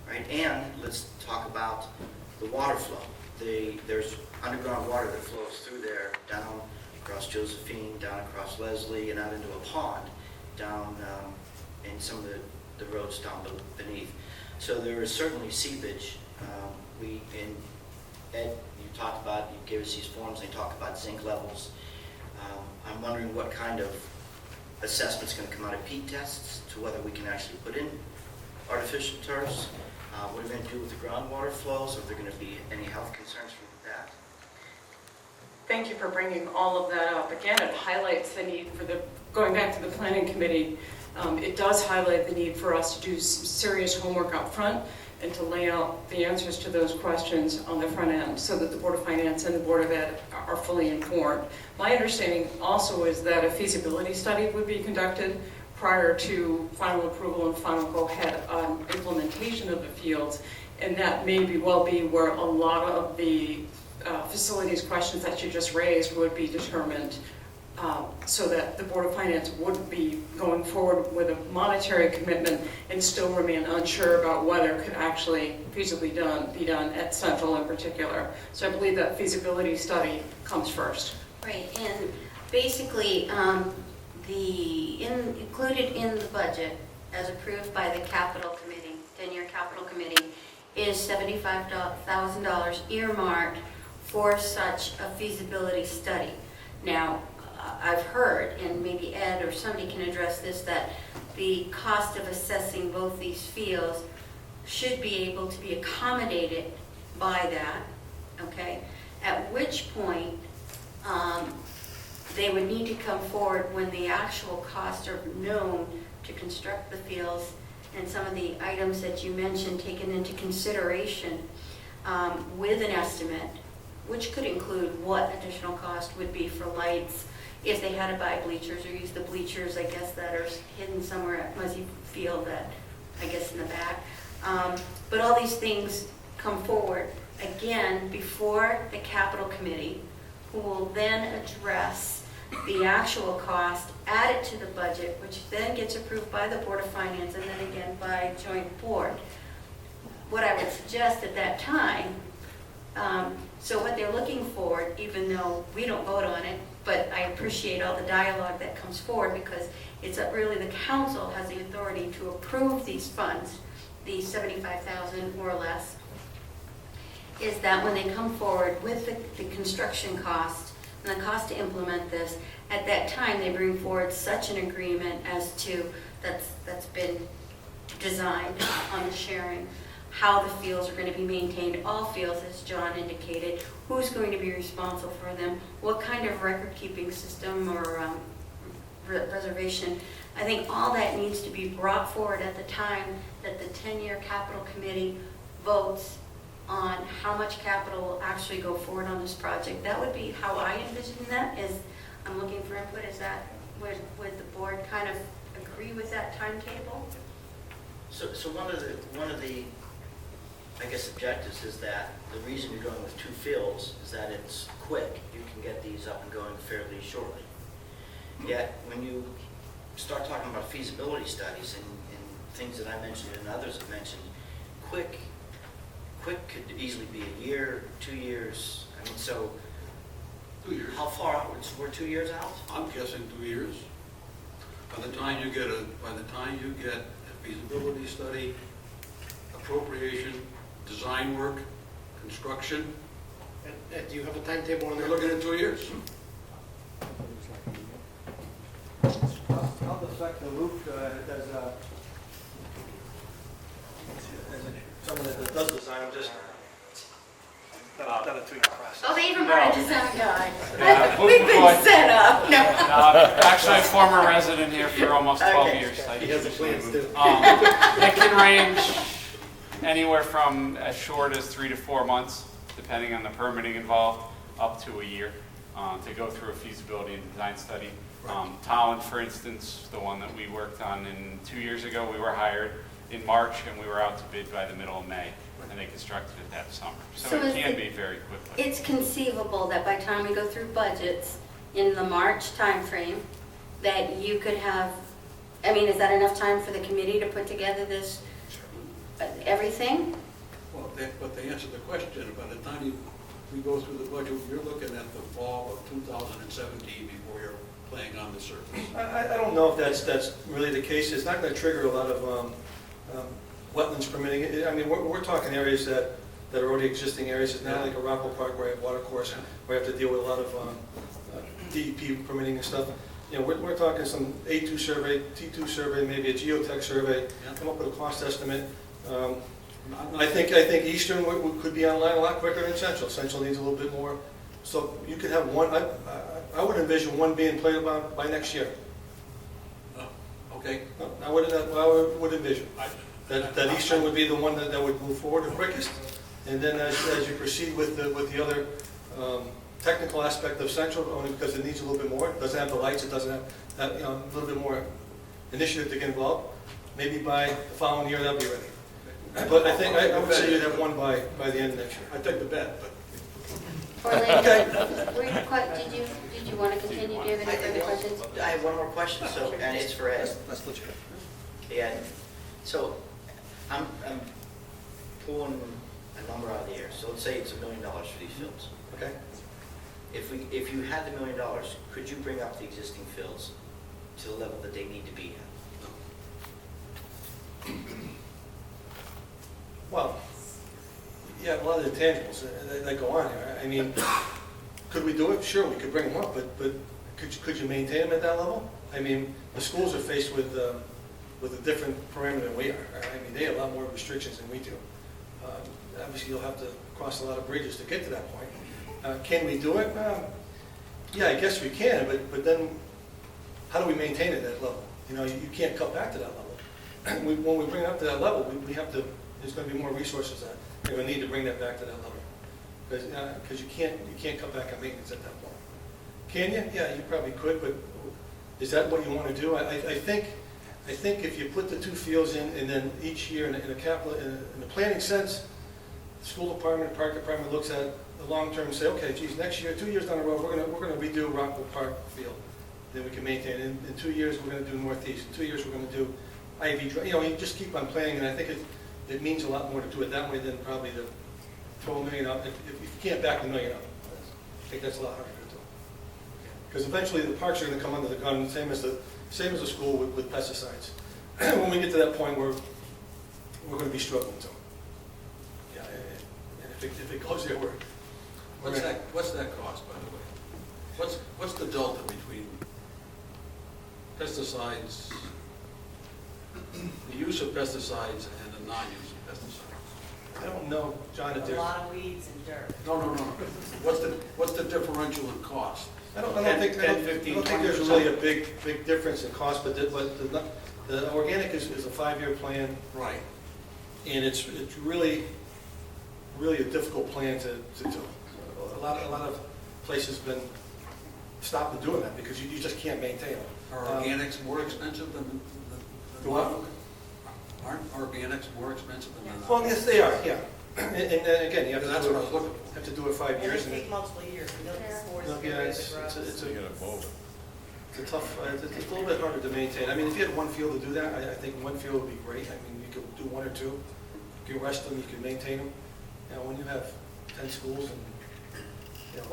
right? And let's talk about the water flow. There's underground water that flows through there, down across Josephine, down across Leslie, and out into a pond, down in some of the roads down beneath. So there is certainly seepage. Ed, you talked about, you gave us these forms, they talk about zinc levels. I'm wondering what kind of assessment's going to come out of peat tests to whether we can actually put in artificial turfs. What are we going to do with the groundwater flows? Are there going to be any health concerns from that? Thank you for bringing all of that up. Again, it highlights the need for going back to the planning committee, it does highlight the need for us to do some serious homework up front and to lay out the answers to those questions on the front end so that the Board of Finance and the Board of Ed are fully informed. My understanding also is that a feasibility study would be conducted prior to final approval and final go-ahead on implementation of the fields, and that may well be where a lot of the facilities questions that you just raised would be determined so that the Board of Finance wouldn't be going forward with a monetary commitment and still remain unsure about whether it could actually feasibly be done at Central in particular. So I believe that feasibility study comes first. Right, and basically, included in the budget, as approved by the capital committee, 10-year capital committee, is $75,000 earmarked for such a feasibility study. Now, I've heard, and maybe Ed or somebody can address this, that the cost of assessing both these fields should be able to be accommodated by that, okay? At which point, they would need to come forward when the actual costs are known to construct the fields and some of the items that you mentioned taken into consideration with an estimate, which could include what additional cost would be for lights, if they had to buy bleachers or use the bleachers, I guess, that are hidden somewhere at Muzzy Field, that, I guess, in the back. But all these things come forward, again, before the capital committee, who will then address the actual cost, add it to the budget, which then gets approved by the Board of Finance and then again by joint board. What I would suggest at that time, so what they're looking for, even though we don't vote on it, but I appreciate all the dialogue that comes forward, because it's really the council has the authority to approve these funds, the $75,000 or less, is that when they come forward with the construction cost and the cost to implement this, at that time they bring forward such an agreement as to, that's been designed on the sharing, how the fields are going to be maintained, all fields, as John indicated, who's going to be responsible for them, what kind of record-keeping system or reservation. I think all that needs to be brought forward at the time that the 10-year capital committee votes on how much capital will actually go forward on this project. That would be how I envision that, is I'm looking for input. Is that, would the board kind of agree with that timetable? So one of the I guess objectives is that the reason you're going with 2 fields is that it's quick. You can get these up and going fairly shortly. Yet when you start talking about feasibility studies and things that I mentioned and others have mentioned, quick could easily be a year, 2 years. I mean, so 2 years. How far out? We're 2 years out? I'm guessing 2 years. By the time you get a feasibility study, appropriation, design work, construction, Ed, do you have a timetable on we're that? looking at 2 years. How the fact the loop as someone that does design, I'm just done a 2-year process. Oh, they even brought a design guy. Yeah, We've been set up. No. Actually, a former resident here for almost 12 Okay. years. He has the plans too. It can range anywhere from as short as 3 to 4 months, depending on the permitting involved, up to a year to go through a feasibility and design study. Tolland, for instance, the one that we worked on 2 years ago, we were hired in March and we were out to bid by the middle of May, and they constructed it that summer. So it can be very quickly. It's conceivable that by the time we go through budgets in the March timeframe, that you could have, I mean, is that enough time for the committee to put together this, everything? Well, but to answer the question, by the time we go through the budget, you're looking at the fall of 2017 before you're playing on the surface. I don't know if that's really the case. It's not going to trigger a lot of wetlands permitting. I mean, we're talking areas that are already existing areas. It's not like a Rockwell Park where I have water course, where I have to deal with a lot of DEP permitting and stuff. You know, we're talking some A2 survey, T2 survey, maybe a geotech survey, come up with a cost estimate. I think Eastern could be online a lot quicker than Central. Central needs a little bit more. So you could have one, I would envision one being played about by next year. Okay. I would envision that Eastern would be the one that would move forward the quickest. And then as you proceed with the other technical aspect of Central, only because it needs a little bit more. It doesn't have the lights, it doesn't have a little bit more initiative to get involved. Maybe by the following year that'll be ready. But I think I would say you'd have one by the end of next year. I take the bet, but Orlando, did you want to continue? Do you have any further questions? I have one more question, so, and it's for Ed. Let's let you go. Yeah, so I'm pulling a number out of the air. So let's say it's $1 million for these fields. Okay? If you had the $1 million, could you bring up the existing fields to the level that they need to be at? Well, yeah, a lot of the intangibles that go on here. I mean, could we do it? Sure, we could bring them up, but could you maintain them at that level? I mean, the schools are faced with a different parameter than we are. I mean, they have a lot more restrictions than we do. Obviously, you'll have to cross a lot of bridges to get to that point. Can we do it? Yeah, I guess we can, but then how do we maintain it at that level? You know, you can't cut back to that level. When we bring it up to that level, we have to, there's going to be more resources that we're going to need to bring that back to that level. Because you can't cut back on maintenance at that point. Can you? Yeah, you probably could, but is that what you want to do? I think if you put the two fields in, and then each year in a planning sense, the school department, park department looks at the long term and say, okay, geez, next year, 2 years down the road, we're going to redo Rockville Park Field. Then we can maintain it. In 2 years, we're going to do Northeast. In 2 years, we're going to do Ivy Drive. You know, you just keep on planning, and I think it means a lot more to do it that way than probably the 12 million up. If you can't back the million up, I think that's a lot harder to do. Because eventually the parks are going to come under the gun, same as the school with pesticides. When we get to that point, we're going to be struggling too. Yeah, and if it goes there, What's that cost, by the way? What's the delta between pesticides, the use of pesticides and the non-use of pesticides? I don't know, John, if A there's... lot of weeds and dirt. No. What's the differential in cost? I don't think there's really a big difference in cost, but the organic is a 5-year plan. Right. And it's really a difficult plan to do. A lot of places have been stopping doing that because you just can't maintain them. Are organics more expensive than what? Aren't organics more expensive than non-organic? Well, yes, they are, yeah. And again, you have That's what I was looking for. have to do it 5 And years. they take multiple years. We don't just force No, it, yeah, get rid of it's the grubs. a tough, it's a little bit harder to maintain. I mean, if you had one field to do that, I think one field would be great. I mean, you could do 1 or 2. You can rest them, you can maintain them. You know, when you have 10 schools and,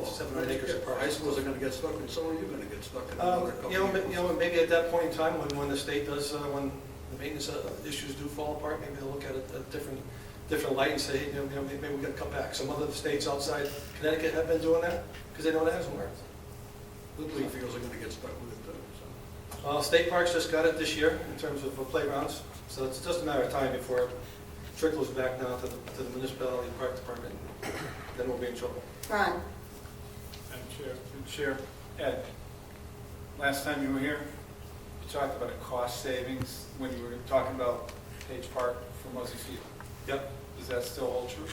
700 acres of park. High schools are going to get stuck, and so are you going to get stuck in another couple of years. Maybe at that point in time, when the state does, when the maintenance issues do fall apart, maybe they'll look at a different light and say, maybe we got to cut back. Some other states outside Connecticut have been doing that because they know that hasn't worked. Little league fields are going to get stuck with it too. So. State parks just got it this year in terms of playgrounds, so it's just a matter of time before it trickles back now to the municipality park department. Then we'll be in trouble. Ron? Madam Chair, Ed, last time you were here, you talked about a cost savings when you were talking about Page Park for Muzzy Field. Yep. Does that still hold true?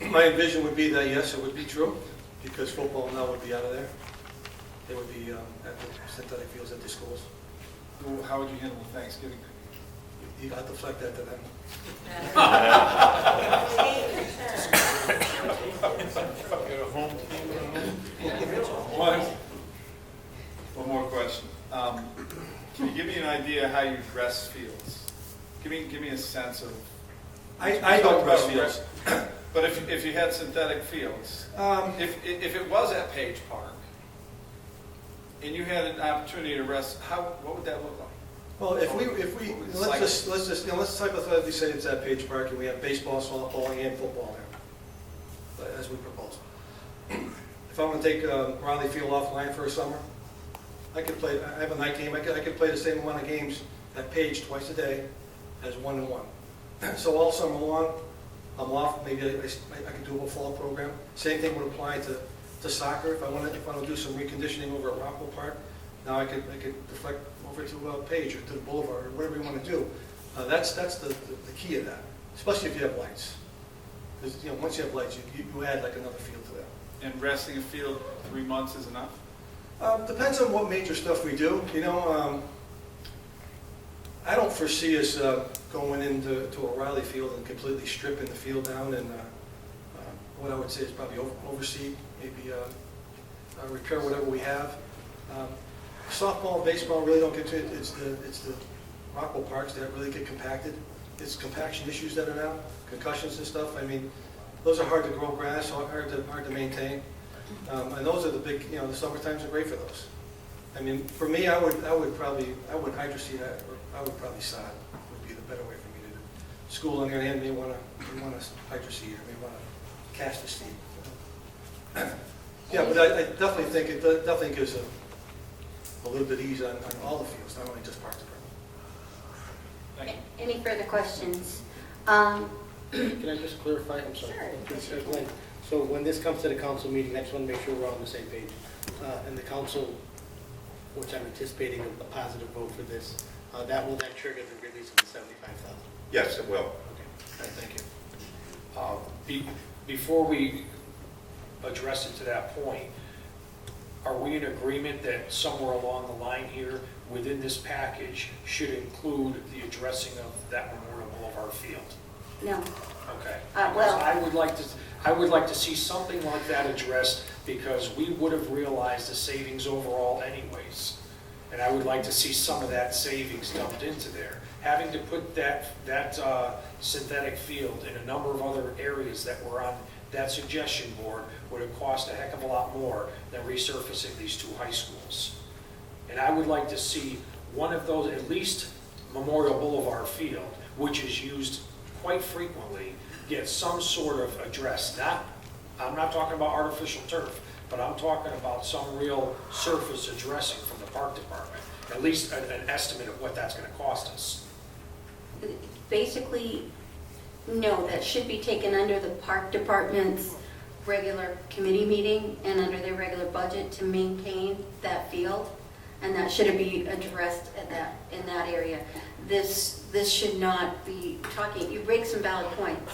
My vision would be that, yes, it would be true, because football now would be out of there. They would be at the synthetic fields at the schools. Well, how would you handle the Thanksgiving? You got to deflect that to them. One more question. Can you give me an idea how you dress fields? Give me a sense of. I don't dress fields. But if you had synthetic fields, if it was at Page Park, and you had an opportunity to rest, what would that look like? Well, let's hypothetically say it's at Page Park and we have baseball, softball, and football there, as we propose. If I want to take Riley Field offline for a summer, I could play. I have a night game. I could play the same amount of games at Page twice a day as 1-1. So all summer long, I'm off. Maybe I could do a fall program. Same thing would apply to soccer. If I want to do some reconditioning over at Rockville Park, now I could deflect over to Page or to the Boulevard or whatever you want to do. That's the key of that, especially if you have lights. Because once you have lights, you add like another field to that. And resting a field 3 months is enough? Depends on what major stuff we do. I don't foresee us going into O'Reilly Field and completely stripping the field down and what I would say is probably oversee, maybe repair whatever we have. Softball and baseball really don't get to it. It's the Rockwell parks that really get compacted. It's compaction issues that are now, concussions and stuff. I mean, those are hard to grow grass, hard to maintain. And those are the big, the summer times are great for those. I mean, for me, I wouldn't hydro seed, I would probably sod would be the better way for me to do. School on the other hand may want to hydro seed, or may want to cast a seed. Yeah, but I definitely think it definitely gives a little bit of ease on all the fields, not only just Park Department. Any further questions? Can I just clarify? I'm sorry. Sure. So when this comes to the council meeting, I just want to make sure we're all on the same page. And the council, which I'm anticipating a positive vote for this, that will then trigger the release of the $75,000. Yes, it will. Okay, thank you. Before we address it to that point, are we in agreement that somewhere along the line here, within this package, should include the addressing of that Memorial Boulevard field? No. Okay. Well- I would like to see something like that addressed, because we would have realized the savings overall anyways. And I would like to see some of that savings dumped into there. Having to put that synthetic field in a number of other areas that were on that suggestion board would have cost a heck of a lot more than resurfacing these two high schools. And I would like to see one of those, at least Memorial Boulevard field, which is used quite frequently, get some sort of address. I'm not talking about artificial turf, but I'm talking about some real surface addressing from the park department. At least an estimate of what that's going to cost us. Basically, no, that should be taken under the park department's regular committee meeting and under their regular budget to maintain that field. And that should be addressed in that area. This should not be talking, you break some valid points,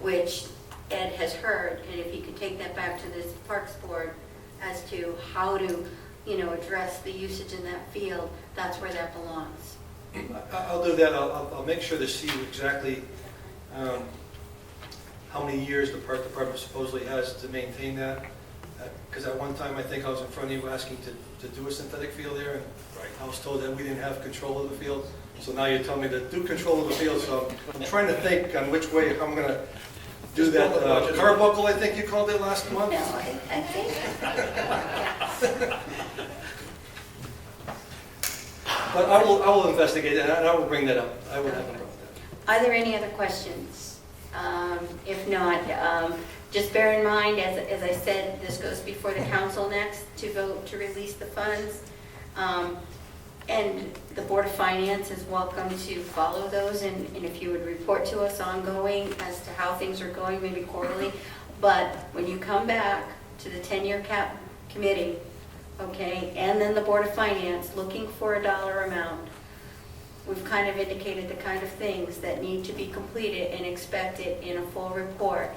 which Ed has heard, and if he could take that back to this Parks Board as to how to, address the usage in that field, that's where that belongs. I'll do that. I'll make sure to see exactly how many years the park department supposedly has to maintain that. Because at one time, I think I was in front of you asking to do a synthetic field there, and I was told that we didn't have control of the field. So now you're telling me to do control of the field, so I'm trying to think on which way I'm going to do that. Carbuncle, I think you called it last month? No, I think. But I will investigate it, and I will bring that up. I will have a problem with that. Are there any other questions? If not, just bear in mind, as I said, this goes before the council next to vote to release the funds. And the Board of Finance is welcome to follow those, and if you would report to us ongoing as to how things are going, maybe quarterly. But when you come back to the 10-year cap committee, okay, and then the Board of Finance looking for a dollar amount, we've kind of indicated the kind of things that need to be completed and expected in a full report.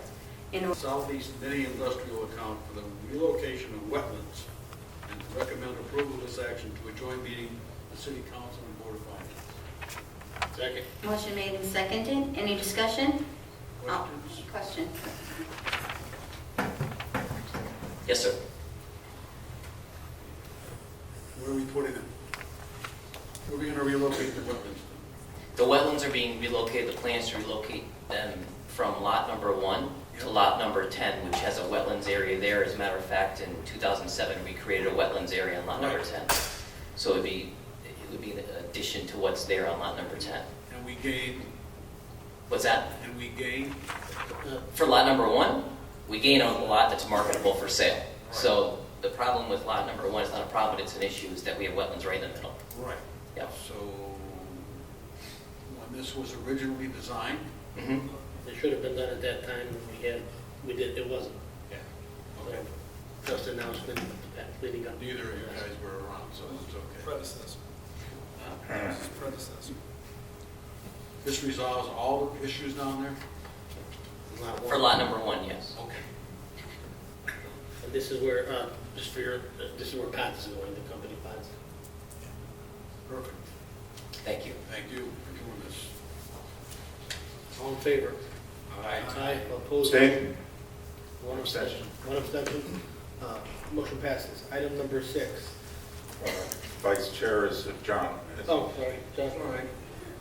Southeast Mini Industrial account for the relocation of wetlands, and to recommend approval of this action to a joint meeting of the City Council and Board of Finance. Second. Motion made and seconded. Any discussion? Questions? Question. Yes, sir. Where are we putting them? Where are we going to relocate the wetlands? The wetlands are being relocated, the plans to relocate them from lot number 1 to lot number 10, which has a wetlands area there. As a matter of fact, in 2007, we created a wetlands area on lot number 10. So it would be an addition to what's there on lot number 10. And we gain, What's that? and we gain, For lot number 1, we gain a lot that's marketable for sale. So the problem with lot number 1 is not a problem, it's an issue, is that we have wetlands right in the middle. right. Yep. So when this was originally designed, Mm-hmm. It should have been done at that time when it wasn't. yeah, So, just announcement leading up. neither of you guys were around, so it's okay. Predecessor. Predecessor. This resolves all the issues down there? For lot number 1, yes. Okay. And this is where, just for your, this is where Pat is going, the company Pat's. Perfect. Thank you. Thank you for doing this. All in favor? Aye. Opposed? Abstain? One abstention. One abstention. Motion passes. Item number 6. Vice Chair is John. Oh, sorry, John. All right.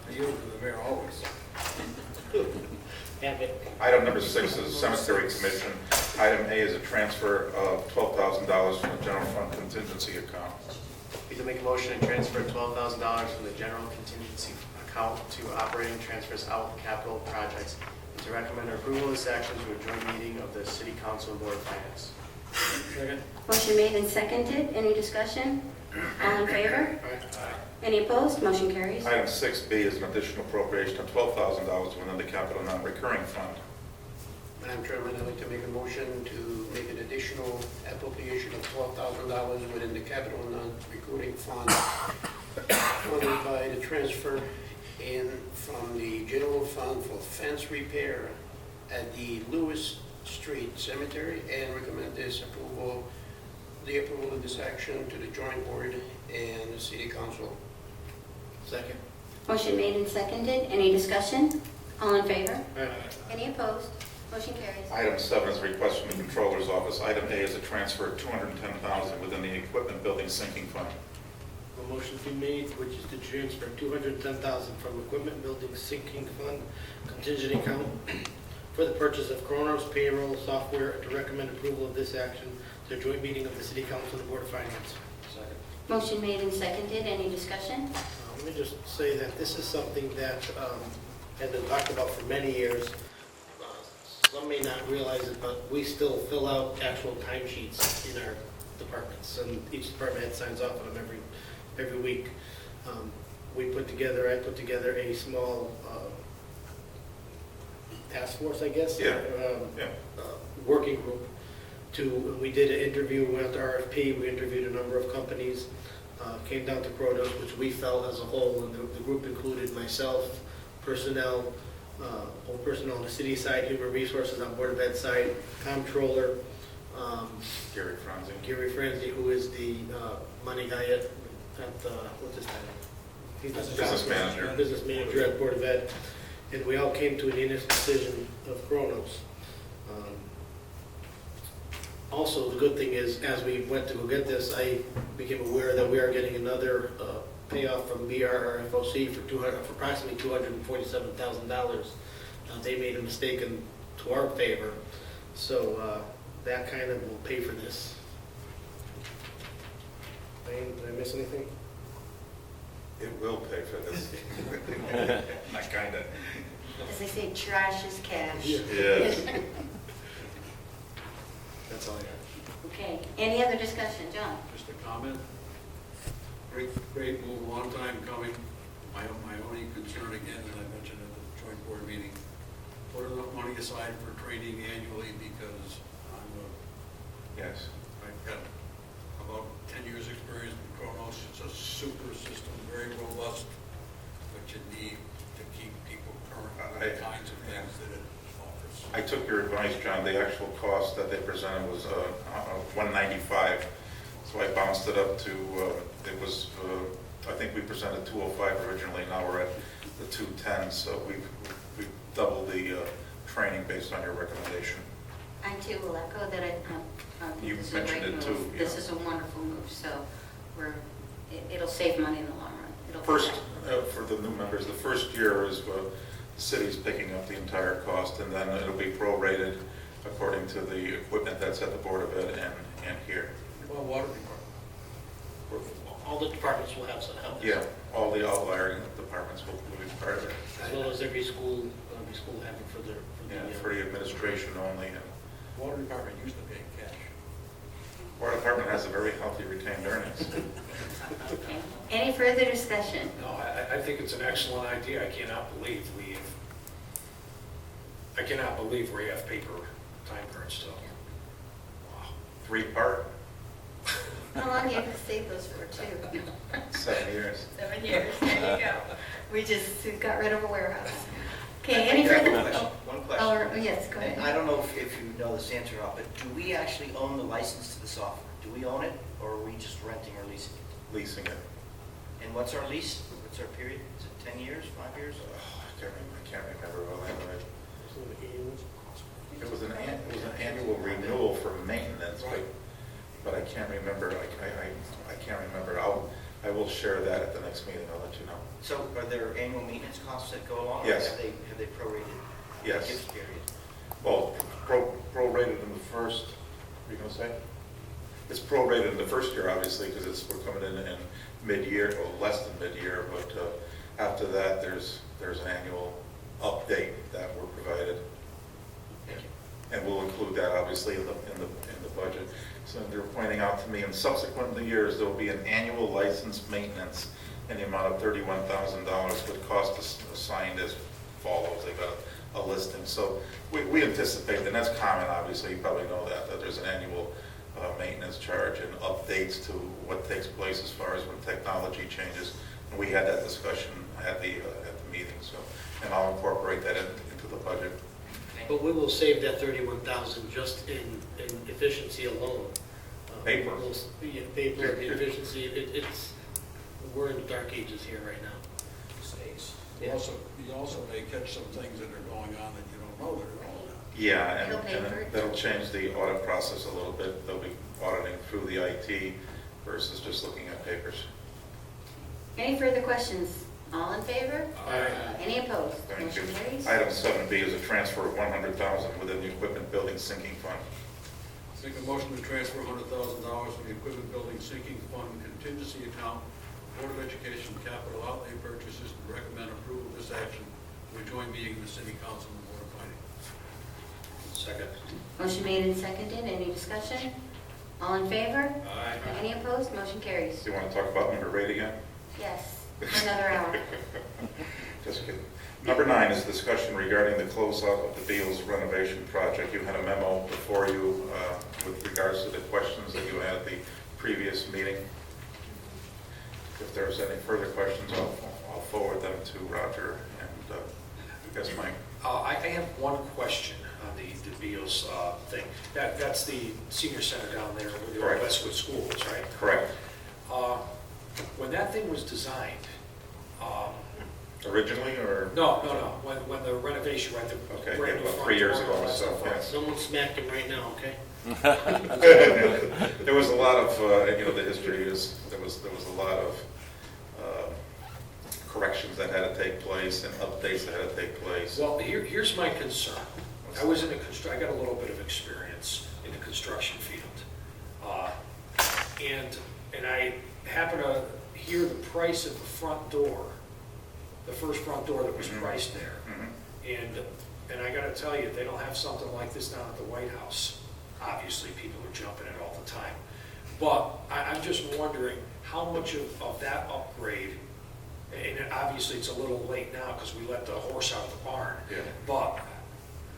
I yield to the mayor always. Have it. Item number 6 is Cemetery Commission. Item A is a transfer of $12,000 from the general fund contingency account. Need to make a motion and transfer $12,000 from the general contingency account to operating transfers out capital projects, and to recommend approval of this action to a joint meeting of the City Council and Board of Finance. Second. Motion made and seconded. Any discussion? All in favor? Any opposed? Motion carries. Item 6B is an additional appropriation of $12,000 within the capital non-recurring fund. Madam Chairman, I'd like to make a motion to make an additional appropriation of $12,000 within the capital non-recurring fund, funded by the transfer in from the general fund for fence repair at the Lewis Street Cemetery, and recommend this approval, the approval of this action to the joint board and the city council. Second. Motion made and seconded. Any discussion? All in favor? Aye. Any opposed? Motion carries. Item 7 is a request from the Controller's Office. Item A is a transfer of $210,000 within the equipment building sinking fund. A motion to be made, which is to transfer $210,000 from equipment building sinking fund contingent account for the purchase of Kronos payroll software, and to recommend approval of this action to a joint meeting of the City Council and the Board of Finance. Second. Motion made and seconded. Any discussion? Let me just say that this is something that has been talked about for many years. Some may not realize it, but we still fill out actual timesheets in our departments, and each department head signs off on them every week. I put together a small task force, I guess. Working group. We did an interview, we went to RFP, we interviewed a number of companies, came down to Kronos, which we felt as a whole, and the group included myself, personnel on the city side, human resources on Board of Ed side, comptroller, Gary Franzi, who is the money guy at what's his title? He's the Business manager. Business manager at Board of Ed, and we all came to an unanimous decision of Kronos. Also, the good thing is, as we went to go get this, I became aware that we are getting another payoff from BRRFOC for approximately $247,000. They made a mistake to our favor, so that kind of will pay for this. Did I miss anything? It will pay for this. Not kind of. As they say, trash is cash. Yes. That's all I have. Okay. Any other discussion? John? Just a comment. Great move, long time coming. My only concern, again, that I mentioned at the joint board meeting, put enough money aside for training annually, because I've got about 10 years experience with Kronos. It's a super system, very robust, but you need to keep people current on the kinds of things that it offers. I took your advice, John. The actual cost that they presented was $195. So I bounced it up to, I think we presented $205 originally, now we're at the $210. So we've doubled the training based on your recommendation. I too will echo that. I think You this is a mentioned great it move. too, This yeah. is a wonderful move, so it'll save money in the long run. It'll pay First, back. for the new members, the first year is the city's picking up the entire cost, and then it'll be prorated according to the equipment that's at the Board of Ed and here. Well, water department. All the departments will have some help. Yeah, all the outlier departments will be part of it. As well as every school having For the administration only. And Water department used to pay cash. Water Department has a very healthy retained earnings. Okay. Any further discussion? No, I think it's an excellent idea. I cannot believe we have paper time cards still. Wow. 3-part, How long do you have to save those for, too? 7 years. 7 years, there you go. We just got rid of a warehouse. Okay, any further? One question. Oh, yes, go ahead. I don't know if you know this answer or not, but do we actually own the license to the software? Do we own it, or are we just renting or leasing it? Leasing it. And what's our lease? What's our period? Is it 10 years, 5 years? I can't remember all that, right? It was an annual renewal for maintenance, but I can't remember, I can't remember. I will share that at the next meeting, I'll let you know. So are there annual maintenance costs that go along? Yes. Or have they prorated? Yes. Gift period? Well, prorated in the first, what are you gonna say? It's prorated in the first year, obviously, because we're coming in mid-year, or less than mid-year, but after that, there's an annual update that we're provided. And we'll include that, obviously, in the budget. So they're pointing out to me, in subsequent years, there will be an annual license maintenance in the amount of $31,000, with cost assigned as follows. They got a listing. So we anticipate, and that's common, obviously, you probably know that there's an annual maintenance charge and updates to what takes place as far as when technology changes. And we had that discussion at the meeting, so, and I'll incorporate that into the budget. But we will save that 31,000 just in efficiency alone. Paper. Yeah, paper, efficiency, we're in the dark ages here right now. You also may catch some things that are going on that you don't know that are going on. Yeah, and that'll change the audit process a little bit. They'll be auditing through the IT versus just looking at papers. Any further questions? All in favor? Aye. Any opposed? Thank you. Motion carries. Item 7B is a transfer of $100,000 within the equipment building sinking fund. Make a motion to transfer $100,000 from the equipment building sinking fund contingency account, Board of Education capital outlay purchases, and recommend approval of this action with a joint meeting of the City Council and the Board of Finance. Second. Motion made and seconded. Any discussion? All in favor? Aye. Any opposed? Motion carries. Do you want to talk about number 8 again? Yes, for another hour. Just kidding. Number 9 is discussion regarding the closeout of the Beals renovation project. You had a memo before you with regards to the questions that you had at the previous meeting. If there's any further questions, I'll forward them to Roger and I guess Mike. I have one question on the Beals thing. That's the senior center down there where the old Correct. Westwood School is, right? Correct. When that thing was designed, Originally, or? no, when the renovation, right, the Okay, brand new about front 3 years door and ago all or that so, stuff. yes. Someone smacked him right now, okay? There was a lot of, the history is, there was a lot of corrections that had to take place and updates that had to take place. Well, here's my concern. I was in I got a little bit of experience in the construction field. And I happen to hear the price of the front door, the first front door that was priced there. And I gotta tell you, they don't have something like this down at the White House. Obviously, people are jumping it all the time. But I'm just wondering how much of that upgrade, and obviously it's a little late now because we let the horse out of the barn. Yeah. But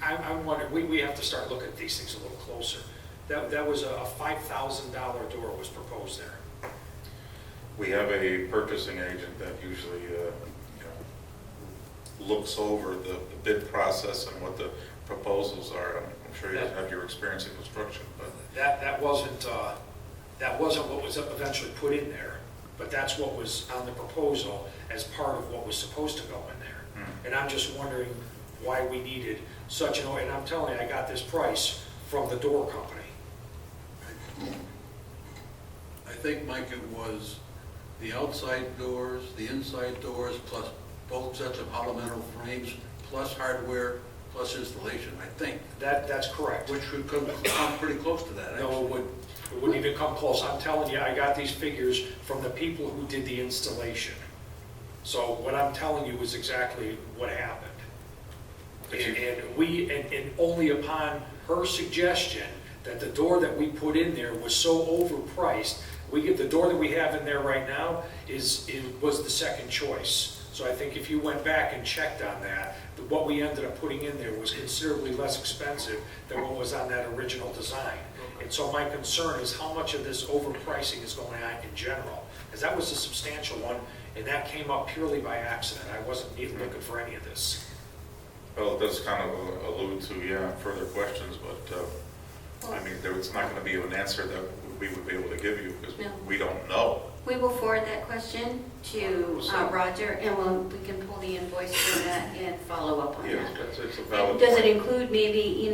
I'm wondering, we have to start looking at these things a little closer. That was a $5,000 door was proposed there. We have a purchasing agent that usually, looks over the bid process and what the proposals are. I'm sure you have your experience in construction, but. That wasn't what was eventually put in there, but that's what was on the proposal as part of what was supposed to go in there. And I'm just wondering why we needed such an, and I'm telling you, I got this price from the door company. I think, Mike, it was the outside doors, the inside doors, plus both sets of ornamental frames, plus hardware, plus installation, I think. That's correct. Which would come pretty close to that, actually. No, it wouldn't even come close. I'm telling you, I got these figures from the people who did the installation. So what I'm telling you is exactly what happened. And only upon her suggestion that the door that we put in there was so overpriced, the door that we have in there right now was the second choice. So I think if you went back and checked on that, what we ended up putting in there was considerably less expensive than what was on that original design. And so my concern is how much of this overpricing is going on in general, because that was a substantial one, and that came up purely by accident. I wasn't even looking for any of this. Well, it does kind of allude to, further questions, but I mean, it's not going to be an answer that we would be able to give you because No. we don't know. We will forward that question to Roger, and we can pull the invoice for that and follow up on Yes, that. it's a And valid does it point. include maybe,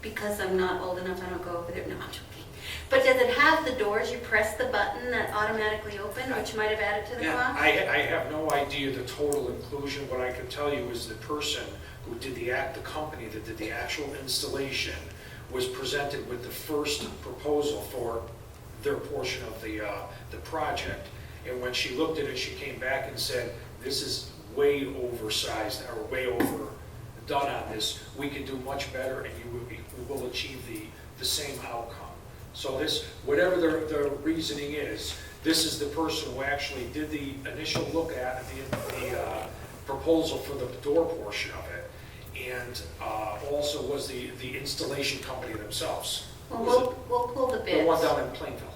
because I'm not old enough, I don't go over there, no, I'm joking. But does it have the doors, you press the button that automatically open, which might have added to the cost? I have no idea the total inclusion. What I can tell you is the person who did the company that did the actual installation was presented with the first proposal for their portion of the project. And when she looked at it, she came back and said, this is way oversized or way overdone on this. We can do much better and we will achieve the same outcome. So this, whatever the reasoning is, this is the person who actually did the initial look at the proposal for the door portion of it, and also was the installation company themselves. Well, we'll pull the bids. The one down in Plainville.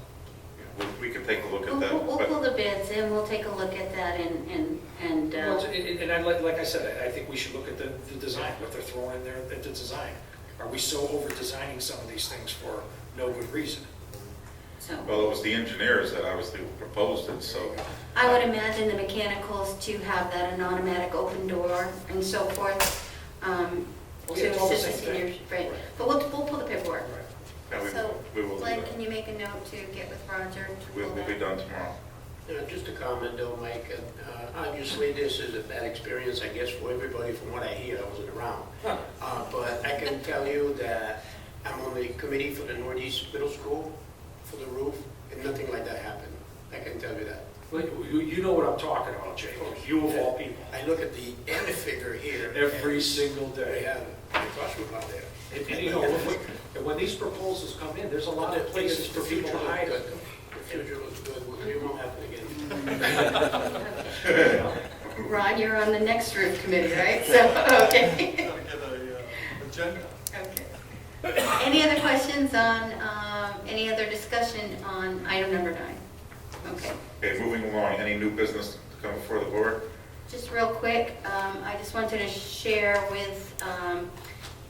We can take a look at We'll that. pull the bids and we'll take a look at that and Like I said, I think we should look at the design, what they're throwing in there at the design. Are we so over-designing some of these things for no good reason? so. Well, it was the engineers that obviously proposed it, so. I would imagine the mechanicals to have that an automatic open door and so forth, Well, to yeah, it's all the assist the same thing. seniors, right? But we'll pull the paperwork. Yeah, So, we will do Glenn, that. can you make a note to get with Roger to We'll pull be that? done tomorrow. Just a comment though, Mike, obviously this is a bad experience, I guess, for everybody from what I hear, I wasn't around. But I can tell you that I'm on the committee for the Northeast Middle School for the roof, and nothing like that happened. I can tell you that. Well, you know what I'm talking about, Jake. You of all people. I look at the end figure here. Every single day. Yeah, trust me about that. And when these proposals come in, there's a lot of places for people to hide it. The future looks good, it won't happen again. Ron, you're on the next roof committee, right? So, okay. Gotta get a agenda. Okay. Any other questions on, any other discussion on item number 9? Okay. Okay, moving along, any new business to come before the board? Just real quick, I just wanted to share with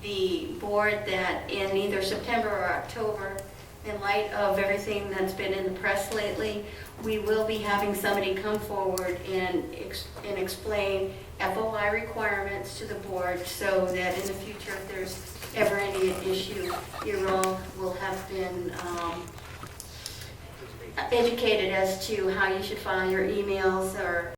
the board that in either September or October, in light of everything that's been in the press lately, we will be having somebody come forward and explain FOI requirements to the board so that in the future, if there's ever any issue, you all will have been educated as to how you should file your emails or